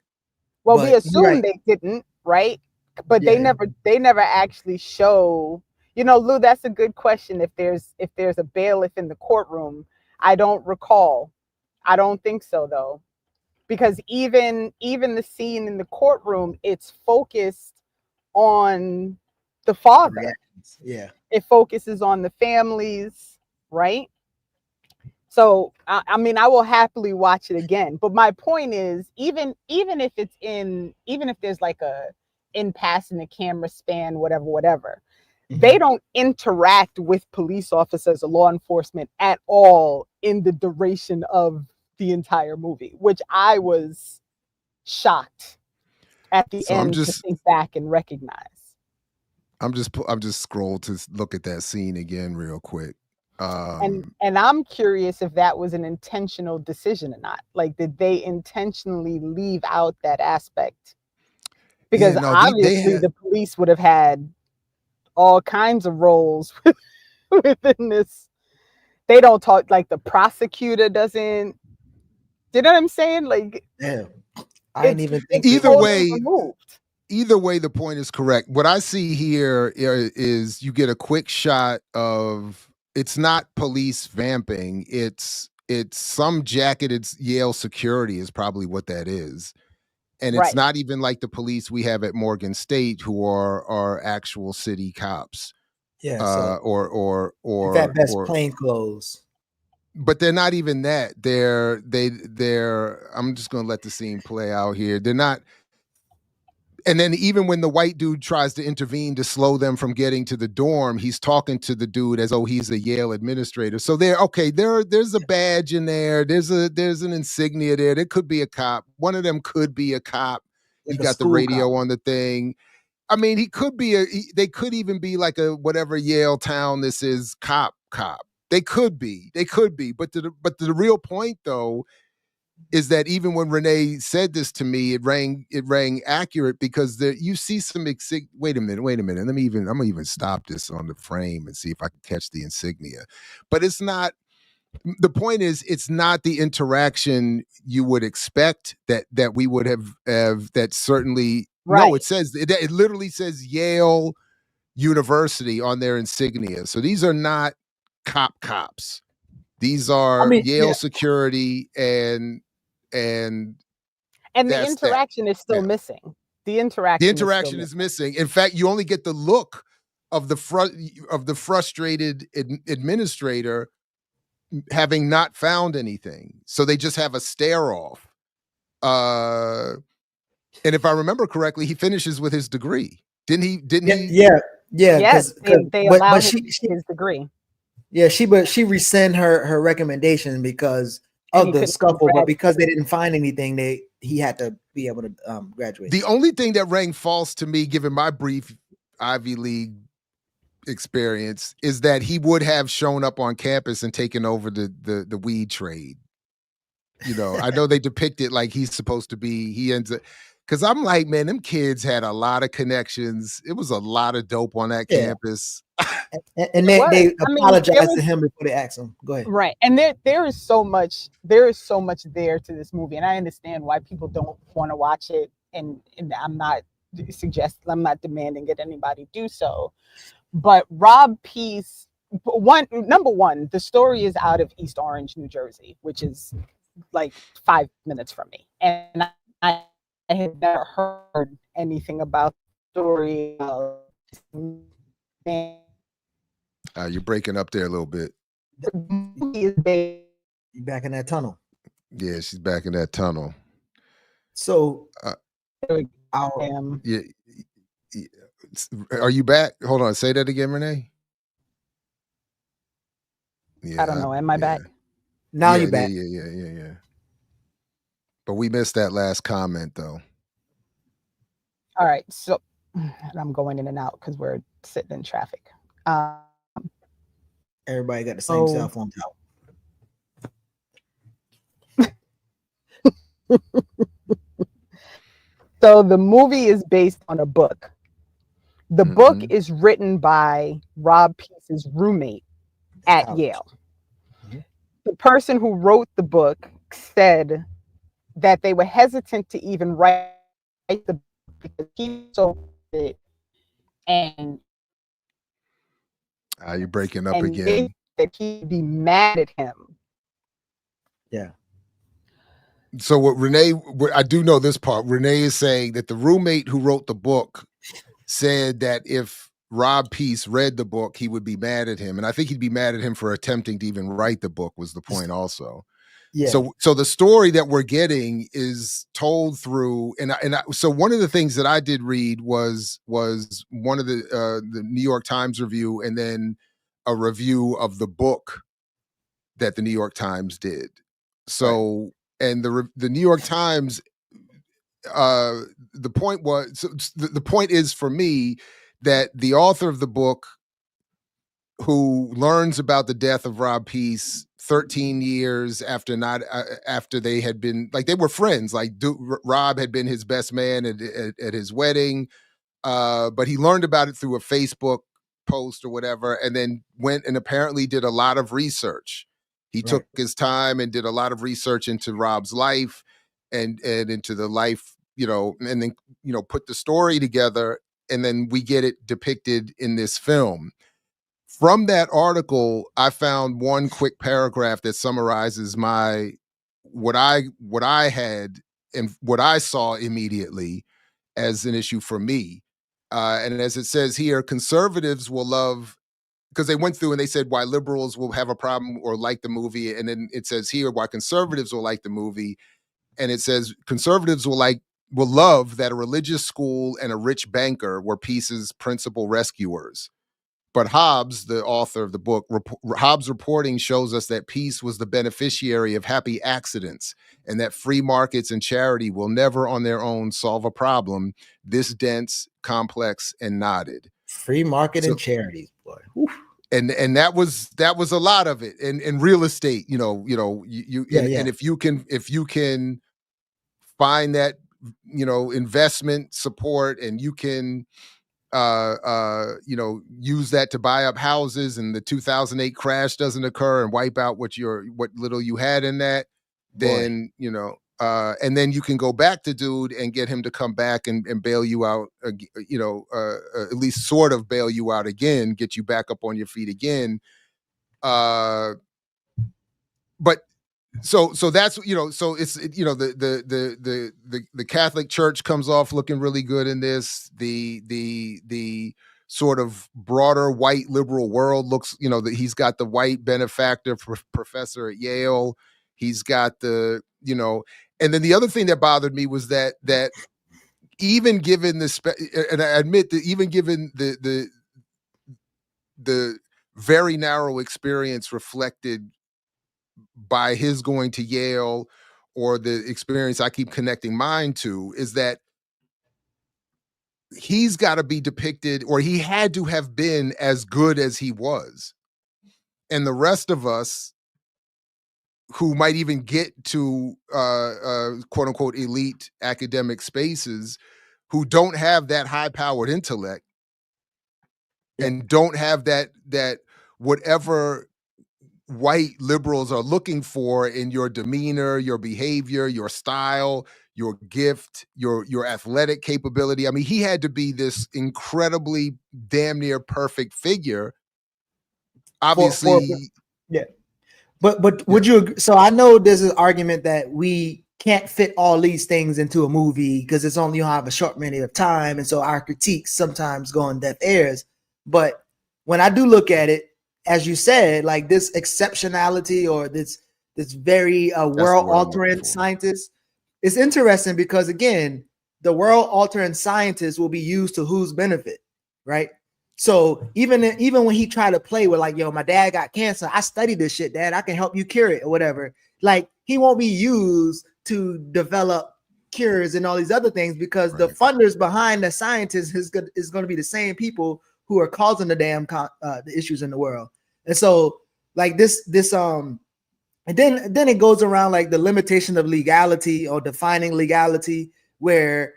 Well, we assume they didn't, right? But they never actually show. You know, Lou, that's a good question. If there's a bailiff in the courtroom, I don't recall. I don't think so though, because even the scene in the courtroom, it's focused on the father. Yeah, it focuses on the families, right? So I mean, I will happily watch it again. But my point is, even if there's like a in passing the camera span, whatever, they don't interact with police officers or law enforcement at all in the duration of the entire movie, which I was shocked at the end to think back and recognize. I'm just scrolled to look at that scene again real quick. And I'm curious if that was an intentional decision or not. Like, did they intentionally leave out that aspect? Because obviously the police would have had all kinds of roles within this. They don't talk, like the prosecutor doesn't. You know what I'm saying? Like, yeah, I didn't even think either way. Either way, the point is correct. What I see here is you get a quick shot of, it's not police vamping. It's some jacketed Yale security is probably what that is. And it's not even like the police we have at Morgan State, who are actual city cops. Yeah. Or that best plain clothes. But they're not even that. They're I'm just gonna let the scene play out here. They're not. And then even when the white dude tries to intervene to slow them from getting to the dorm, he's talking to the dude as though he's a Yale administrator. So there's a badge in there. There's an insignia there. There could be a cop. One of them could be a cop. He got the radio on the thing. I mean, he could be they could even be like a whatever Yale town this is, cop. They could be. But the real point though is that even when Renee said this to me, it rang accurate, because you see some wait a minute. I'm gonna even stop this on the frame and see if I can catch the insignia. But it's not. The point is, it's not the interaction you would expect that we would have that certainly. Right. No, it literally says Yale University on their insignia. So these are not cops. These are Yale security and the interaction is still missing. The interaction is missing. In fact, you only get the look of the frustrated administrator having not found anything. So they just have a stare off. And if I remember correctly, he finishes with his degree. Didn't he? Yeah. Yes, they allowed his degree. Yeah, she rescind her recommendation because of the scuffle, but because they didn't find anything, he had to be able to graduate. The only thing that rang false to me, given my brief Ivy League experience, is that he would have shown up on campus and taken over the weed trade. You know, I know they depict it like he's supposed to be. He ends up, because I'm like, man, them kids had a lot of connections. It was a lot of dope on that campus. And they apologized to him before they asked him. Go ahead. Right. And there is so much there to this movie. And I understand why people don't want to watch it. And I'm not demanding that anybody do so. But Rob Peace, number one, the story is out of East Orange, New Jersey, which is like 5 minutes from me. And I had never heard anything about the story. You're breaking up there a little bit. You back in that tunnel. Yeah, she's back in that tunnel. So yeah. Are you back? Hold on. Say that again, Renee. Yeah, I don't know. Am I back? Now you're back. Yeah. But we missed that last comment though. All right. So I'm going in and out because we're sitting in traffic. Everybody got the same cell phone tower. So the movie is based on a book. The book is written by Rob Peace's roommate at Yale. The person who wrote the book said that they were hesitant to even write the book because he so it and you're breaking up again. That he'd be mad at him. Yeah. So what Renee, I do know this part. Renee is saying that the roommate who wrote the book said that if Rob Peace read the book, he would be mad at him. And I think he'd be mad at him for attempting to even write the book was the point also. Yeah. So the story that we're getting is told through, so one of the things that I did read was one of the New York Times review, and then a review of the book that the New York Times did. So, right. And the New York Times, the point was, so the point is for me that the author of the book, who learns about the death of Rob Peace 13 years after after they had been, like, they were friends, like Rob had been his best man at his wedding, but he learned about it through a Facebook post or whatever, and then went and apparently did a lot of research. He took his time and did a lot of research into Rob's life and into the life, and then, put the story together, and then we get it depicted in this film. From that article, I found one quick paragraph that summarizes what I had and what I saw immediately as an issue for me. And as it says here, conservatives will love, because they went through and they said why liberals will have a problem or like the movie. And then it says here why conservatives will like the movie. And it says conservatives will love that a religious school and a rich banker were Peace's principal rescuers. But Hobbs, the author of the book, Hobbs' reporting shows us that Peace was the beneficiary of happy accidents, and that free markets and charity will never on their own solve a problem this dense, complex, and knotted. Free market and charities, boy. Oof. And that was a lot of it. In real estate, and if you can find that, investment support, and you can use that to buy up houses, and the 2008 crash doesn't occur and wipe out what little you had in that, then, and then you can go back to dude and get him to come back and bail you out, at least sort of bail you out again, get you back up on your feet again. But so that's, so it's, the Catholic Church comes off looking really good in this. The sort of broader white liberal world looks, that he's got the white benefactor professor at Yale. He's got the, and then the other thing that bothered me was that even given and I admit that even given the very narrow experience reflected by his going to Yale, or the experience I keep connecting mine to, is that he's got to be depicted, or he had to have been as good as he was. And the rest of us who might even get to quote unquote elite academic spaces, who don't have that high powered intellect and don't have that whatever white liberals are looking for in your demeanor, your behavior, your style, your gift, your athletic capability. I mean, he had to be this incredibly damn near perfect figure. Obviously, But would you agree? So I know there's an argument that we can't fit all these things into a movie because it's only, you have a short minute of time, and so our critiques sometimes go on deaf ears. But when I do look at it, as you said, like this exceptionality or this very world-altering scientist, it's interesting because, again, the world-altering scientist will be used to whose benefit, right? So even when he tried to play with, like, yo, my dad got cancer, I studied this shit, dad, I can help you cure it or whatever. Like, he won't be used to develop cures and all these other things because the funders behind the scientists is going to be the same people who are causing the damn the issues in the world. And so, like, this And then it goes around like the limitation of legality or defining legality, where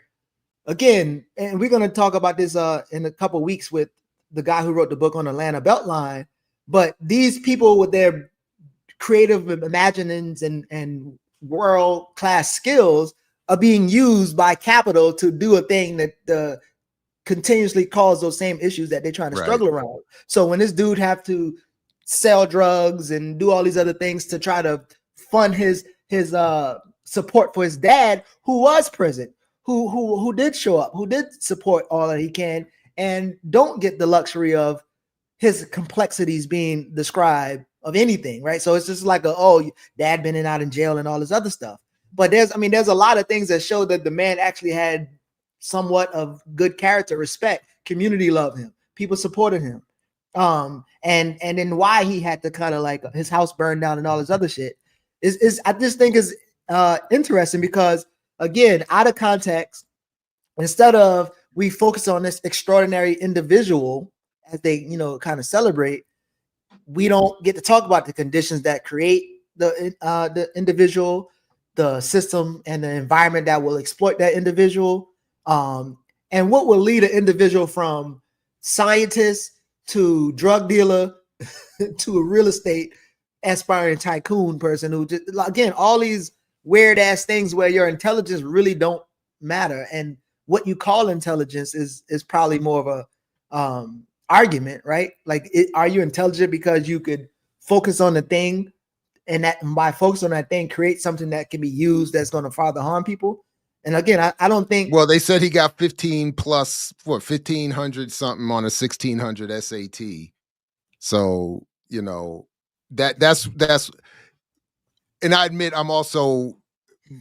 again, and we're going to talk about this in a couple of weeks with the guy who wrote the book on Atlanta Beltline. But these people with their creative imaginings and world-class skills are being used by capital to do a thing that continuously cause those same issues that they're trying to struggle around. So when this dude have to sell drugs and do all these other things to try to fund his support for his dad, who was present, who did show up, who did support all that he can, and don't get the luxury of his complexities being described of anything, right? So it's just like dad been in out in jail and all this other stuff. But there's a lot of things that show that the man actually had somewhat of good character, respect, community loved him, people supported him. And then why he had to kind of like his house burned down and all this other shit is I just think is interesting, because again, out of context, instead of we focus on this extraordinary individual as they, kind of celebrate, we don't get to talk about the conditions that create the individual, the system and the environment that will exploit that individual, and what will lead an individual from scientist to drug dealer to a real estate aspiring tycoon person who just, again, all these weird ass things where your intelligence really don't matter, and what you call intelligence is probably more of a argument, right? Like, are you intelligent because you could focus on the thing, and that by focus on that thing create something that can be used that's going to further harm people? And again, I don't think. Well, they said he got 15 plus 1,500 something on a 1,600 SAT. So that's. And I admit, I'm also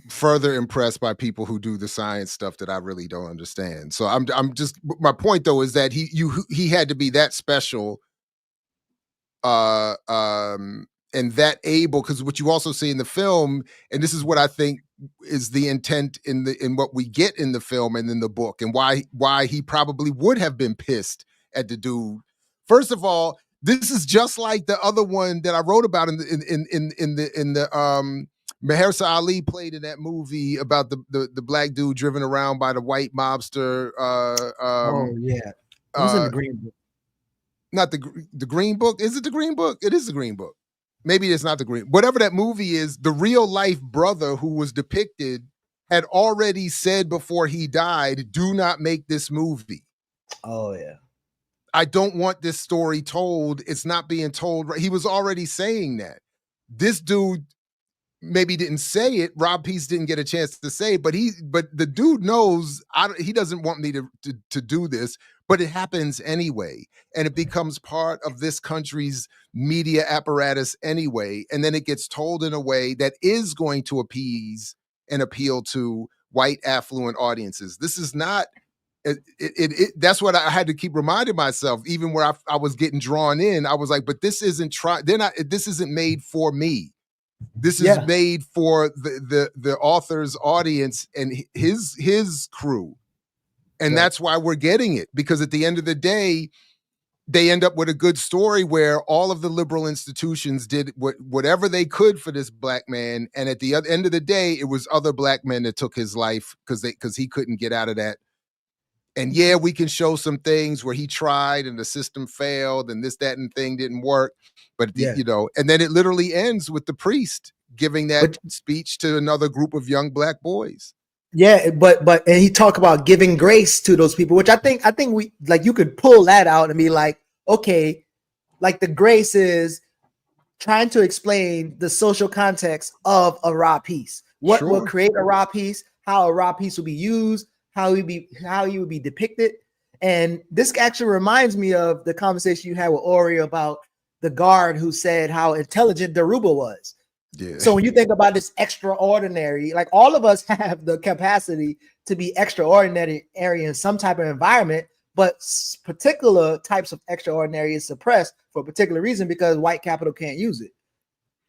further impressed by people who do the science stuff that I really don't understand. So I'm just, my point though is that he had to be that special, and that able, because what you also see in the film, and this is what I think is the intent in what we get in the film and in the book, and why he probably would have been pissed at the dude. First of all, this is just like the other one that I wrote about in the Mahershala Ali played in that movie about the black dude driven around by the white mobster. It was in the Green Book. Not the Green Book. Is it the Green Book? It is the Green Book. Maybe it's not the Green. Whatever that movie is, the real life brother who was depicted had already said before he died, "Do not make this movie." Oh yeah. I don't want this story told. It's not being told. He was already saying that. This dude maybe didn't say it. Rob Peace didn't get a chance to say, but the dude knows he doesn't want me to do this, but it happens anyway. And it becomes part of this country's media apparatus anyway. And then it gets told in a way that is going to appease and appeal to white affluent audiences. This is not, that's what I had to keep reminding myself, even where I was getting drawn in. I was like, but this isn't this isn't made for me. This is made for the author's audience and his crew. And that's why we're getting it, because at the end of the day, they end up with a good story where all of the liberal institutions did whatever they could for this black man. And at the end of the day, it was other black men that took his life because he couldn't get out of that. And yeah, we can show some things where he tried and the system failed and this, that, and thing didn't work. But, and then it literally ends with the priest giving that speech to another group of young black boys. Yeah, but and he talked about giving grace to those people, which I think we, like, you could pull that out and be like, okay, like the grace is trying to explain the social context of a raw piece. What will create a raw piece, how a raw piece will be used, how he would be depicted. And this actually reminds me of the conversation you had with Ori about the guard who said how intelligent Daruba was. Yeah. So when you think about this extraordinary, like all of us have the capacity to be extraordinary in some type of environment, but particular types of extraordinary is suppressed for a particular reason because white capital can't use it.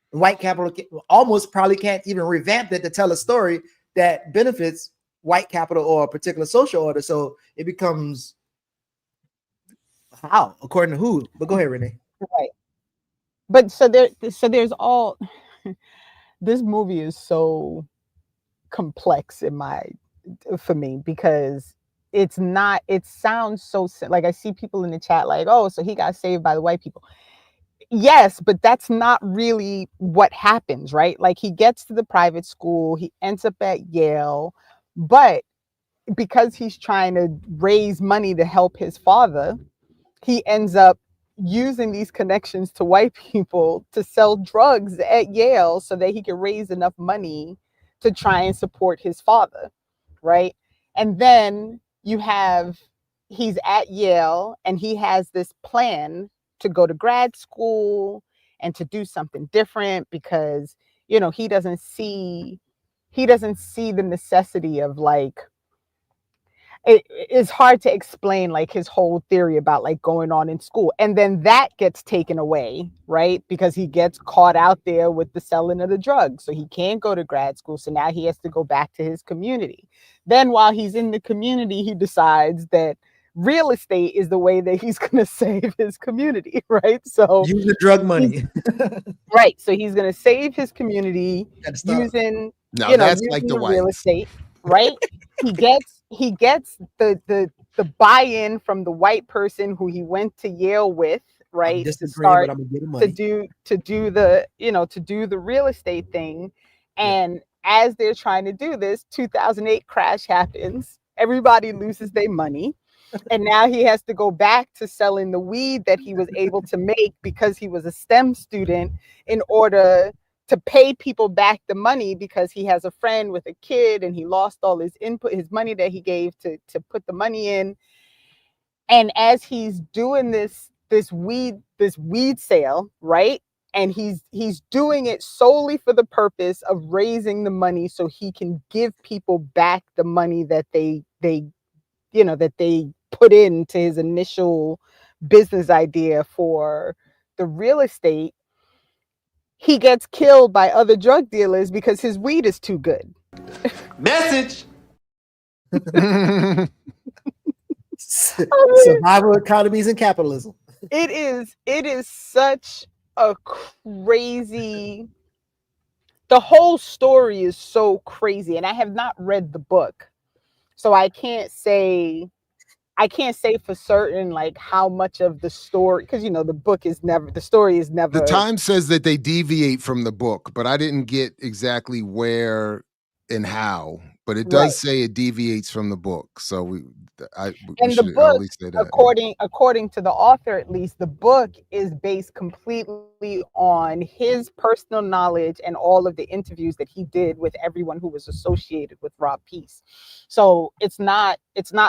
White capital almost probably can't even revamp it to tell a story that benefits white capital or a particular social order. So it becomes how, according to who? But go ahead, Renee. Right. But so there's all this movie is so complex for me, because it's not, it sounds so like, I see people in the chat like, oh, so he got saved by the white people. Yes, but that's not really what happens, right? Like, he gets to the private school, he ends up at Yale, but because he's trying to raise money to help his father, he ends up using these connections to white people to sell drugs at Yale so that he can raise enough money to try and support his father, right? And then he's at Yale and he has this plan to go to grad school and to do something different, because, you know, he doesn't see the necessity of, like, it's hard to explain, like, his whole theory about, like, going on in school. And then that gets taken away, right? Because he gets caught out there with the selling of the drugs. So he can't go to grad school. So now he has to go back to his community. Then while he's in the community, he decides that real estate is the way that he's going to save his community, right? So use the drug money. Right. So he's going to save his community using, that's using like the real whites. estate, right? he gets the buy-in from the white person who he went to Yale with, right? To start to do the real estate thing. And as they're trying to do this, 2008 crash happens. Everybody loses their money. And now he has to go back to selling the weed that he was able to make because he was a STEM student, in order to pay people back the money, because he has a friend with a kid and he lost all his his money that he gave to put the money in. And as he's doing this weed sale, right? And he's doing it solely for the purpose of raising the money so he can give people back the money that they put into his initial business idea for the real estate. He gets killed by other drug dealers because his weed is too good. Message. Survival economies and capitalism. It is such a crazy, the whole story is so crazy. And I have not read the book, so I can't say for certain, like, how much of the story, because, you know, the story is never. The Times says that they deviate from the book, but I didn't get exactly where and how, but it does say it deviates from the book. So we should at least say that. According to the author, at least, the book is based completely on his personal knowledge and all of the interviews that he did with everyone who was associated with Rob Peace. So it's not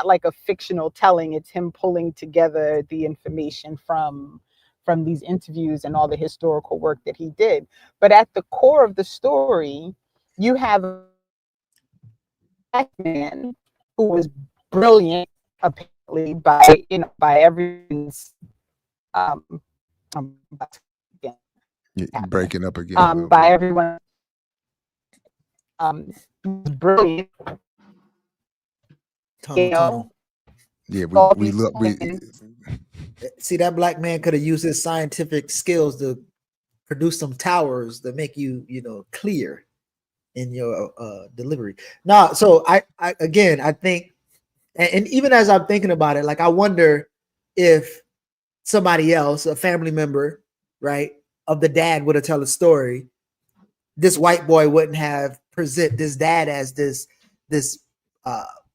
like a fictional telling. It's him pulling together the information from these interviews and all the historical work that he did. But at the core of the story, you have a black man who was brilliant, apparently, by everyone's You're breaking up again. by everyone brilliant. Tunnel. Yeah, we see that black man could have used his scientific skills to produce some towers that make you clear in your delivery. Now, so I think, and even as I'm thinking about it, like, I wonder if somebody else, a family member, right, of the dad would have tell a story, this white boy wouldn't have present this dad as this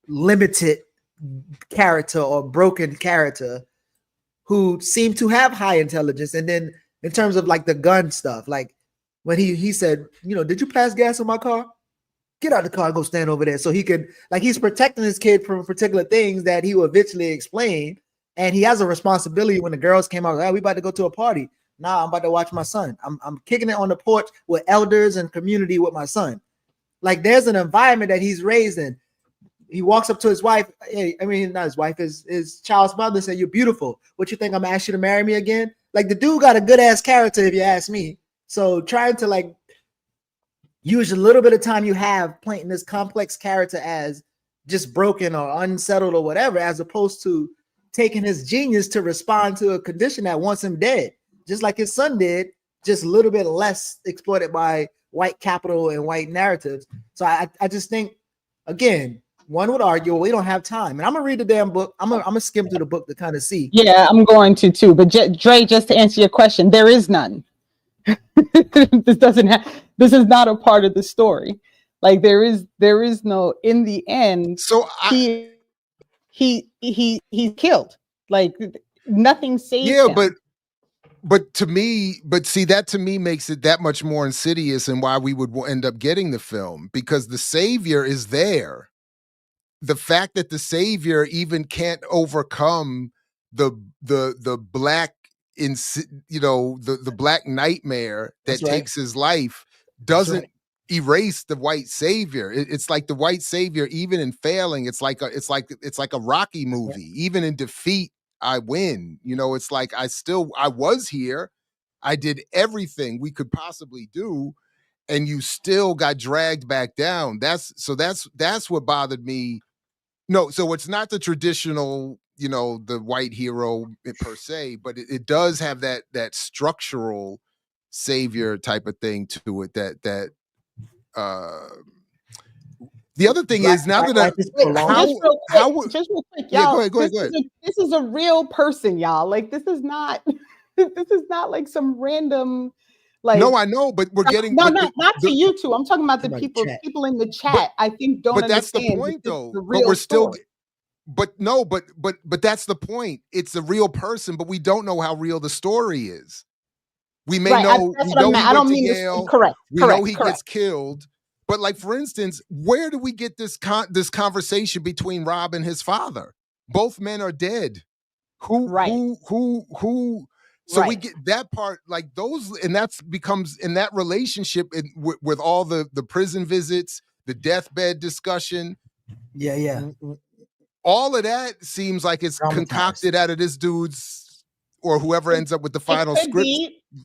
limited character or broken character who seemed to have high intelligence. And then in terms of, like, the gun stuff, like when he said, did you pass gas on my car? Get out of the car and go stand over there. So he could, like, he's protecting his kid from particular things that he will eventually explain. And he has a responsibility when the girls came out, we about to go to a party. Nah, I'm about to watch my son. I'm kicking it on the porch with elders and community with my son. Like, there's an environment that he's raised in. He walks up to his wife. Not his wife, his child's mother, and said, "You're beautiful. What you think, I'm gonna ask you to marry me again?" Like, the dude got a good ass character, if you ask me. So trying to, like, use a little bit of time you have painting this complex character as just broken or unsettled or whatever, as opposed to taking his genius to respond to a condition that wants him dead, just like his son did just a little bit less exploited by white capital and white narratives. So I just think, again, one would argue, well, we don't have time. And I'm gonna read the damn book. I'm gonna skim through the book to kind of see. Yeah, I'm going to too. But Dre, just to answer your question, there is none. This is not a part of the story. Like there is no, in the end, so he's killed. Like nothing saves him. But to me, that to me makes it that much more insidious and why we would end up getting the film, because the savior is there. The fact that the savior even can't overcome the black the black nightmare that takes his life doesn't erase the white savior. It's like the white savior, even in failing, it's like a Rocky movie. Even in defeat, I win. It's like I was here. I did everything we could possibly do, and you still got dragged back down. That's what bothered me. No, so it's not the traditional, the white hero per se, but it does have that structural savior type of thing to it. The other thing is, now that just real quick, y'all. Go ahead. This is a real person, y'all. Like this is not like some random. Like, no, I know, but we're getting not to you two. I'm talking about the people in the chat. I think don't. But that's understand the point, though. The but we're still. Story. But that's the point. It's a real person, but we don't know how real the story is. We may know. We know he went to Yale. Correct. We know he gets killed. But like, for instance, where do we get this conversation between Rob and his father? Both men are dead. Who? So we get that part, like those, and that's becomes in that relationship with all the prison visits, the deathbed discussion. Yeah. All of that seems like it's concocted out of this dude's or whoever ends up with the final script.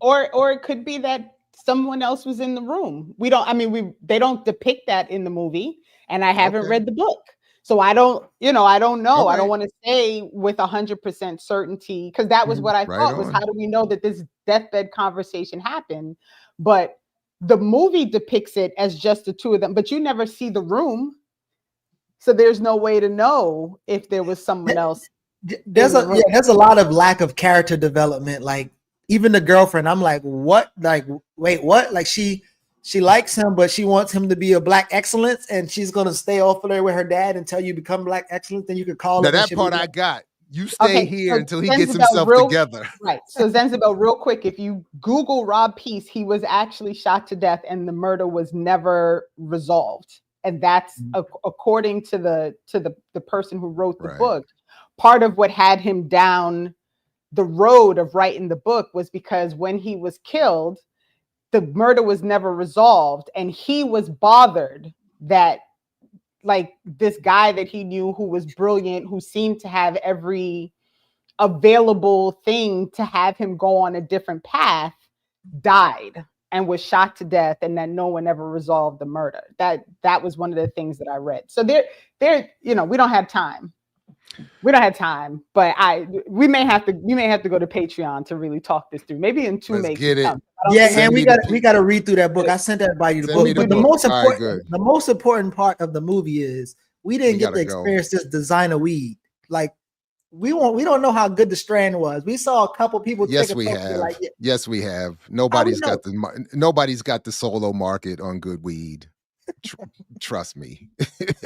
Or it could be that someone else was in the room. They don't depict that in the movie, and I haven't read the book. So I don't know. I don't want to say with 100% certainty, because that was what I thought was, how do we know that this deathbed conversation happened? But the movie depicts it as just the two of them, but you never see the room. So there's no way to know if there was someone else. There's a lot of lack of character development. Like even the girlfriend, I'm like, what? Like, wait, what? Like she likes him, but she wants him to be a black excellence, and she's gonna stay off there with her dad until you become black excellence. Then you could call now that part I got. You stay here until he gets himself together. Right. So Zanzibar, real quick, if you Google Rob Peace, he was actually shot to death, and the murder was never resolved. And that's according to the person who wrote the book. Part of what had him down the road of writing the book was because when he was killed, the murder was never resolved, and he was bothered that like this guy that he knew who was brilliant, who seemed to have every available thing to have him go on a different path, died and was shot to death, and then no one ever resolved the murder. That was one of the things that I read. So there, we don't have time. We don't have time, but we may have to go to Patreon to really talk this through. Maybe in two makes get it. Yeah, and we got to read through that book. I sent everybody the book. But the most important part of the movie is we didn't get to experience this designer weed. Like we don't know how good the strand was. We saw a couple people. Yes, we have. Yes, we have. Nobody's got the solo market on good weed. Trust me.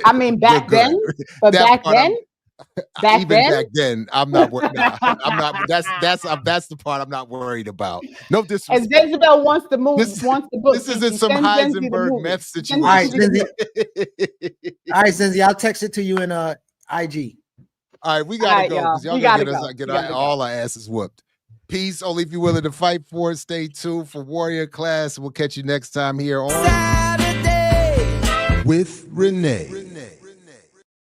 I mean, back then, but back then. Back then, I'm not worried. I'm not. That's the part I'm not worried about. No disrespect. As Jezebel wants the book. This isn't some Heisenberg meth situation. All right, Zinzi, I'll text it to you in IG. All right, we gotta go because y'all gonna get all our asses whooped. Peace. Only if you're willing to fight for it. Stay tuned for Warrior Class. We'll catch you next time here on Saturday with Renee.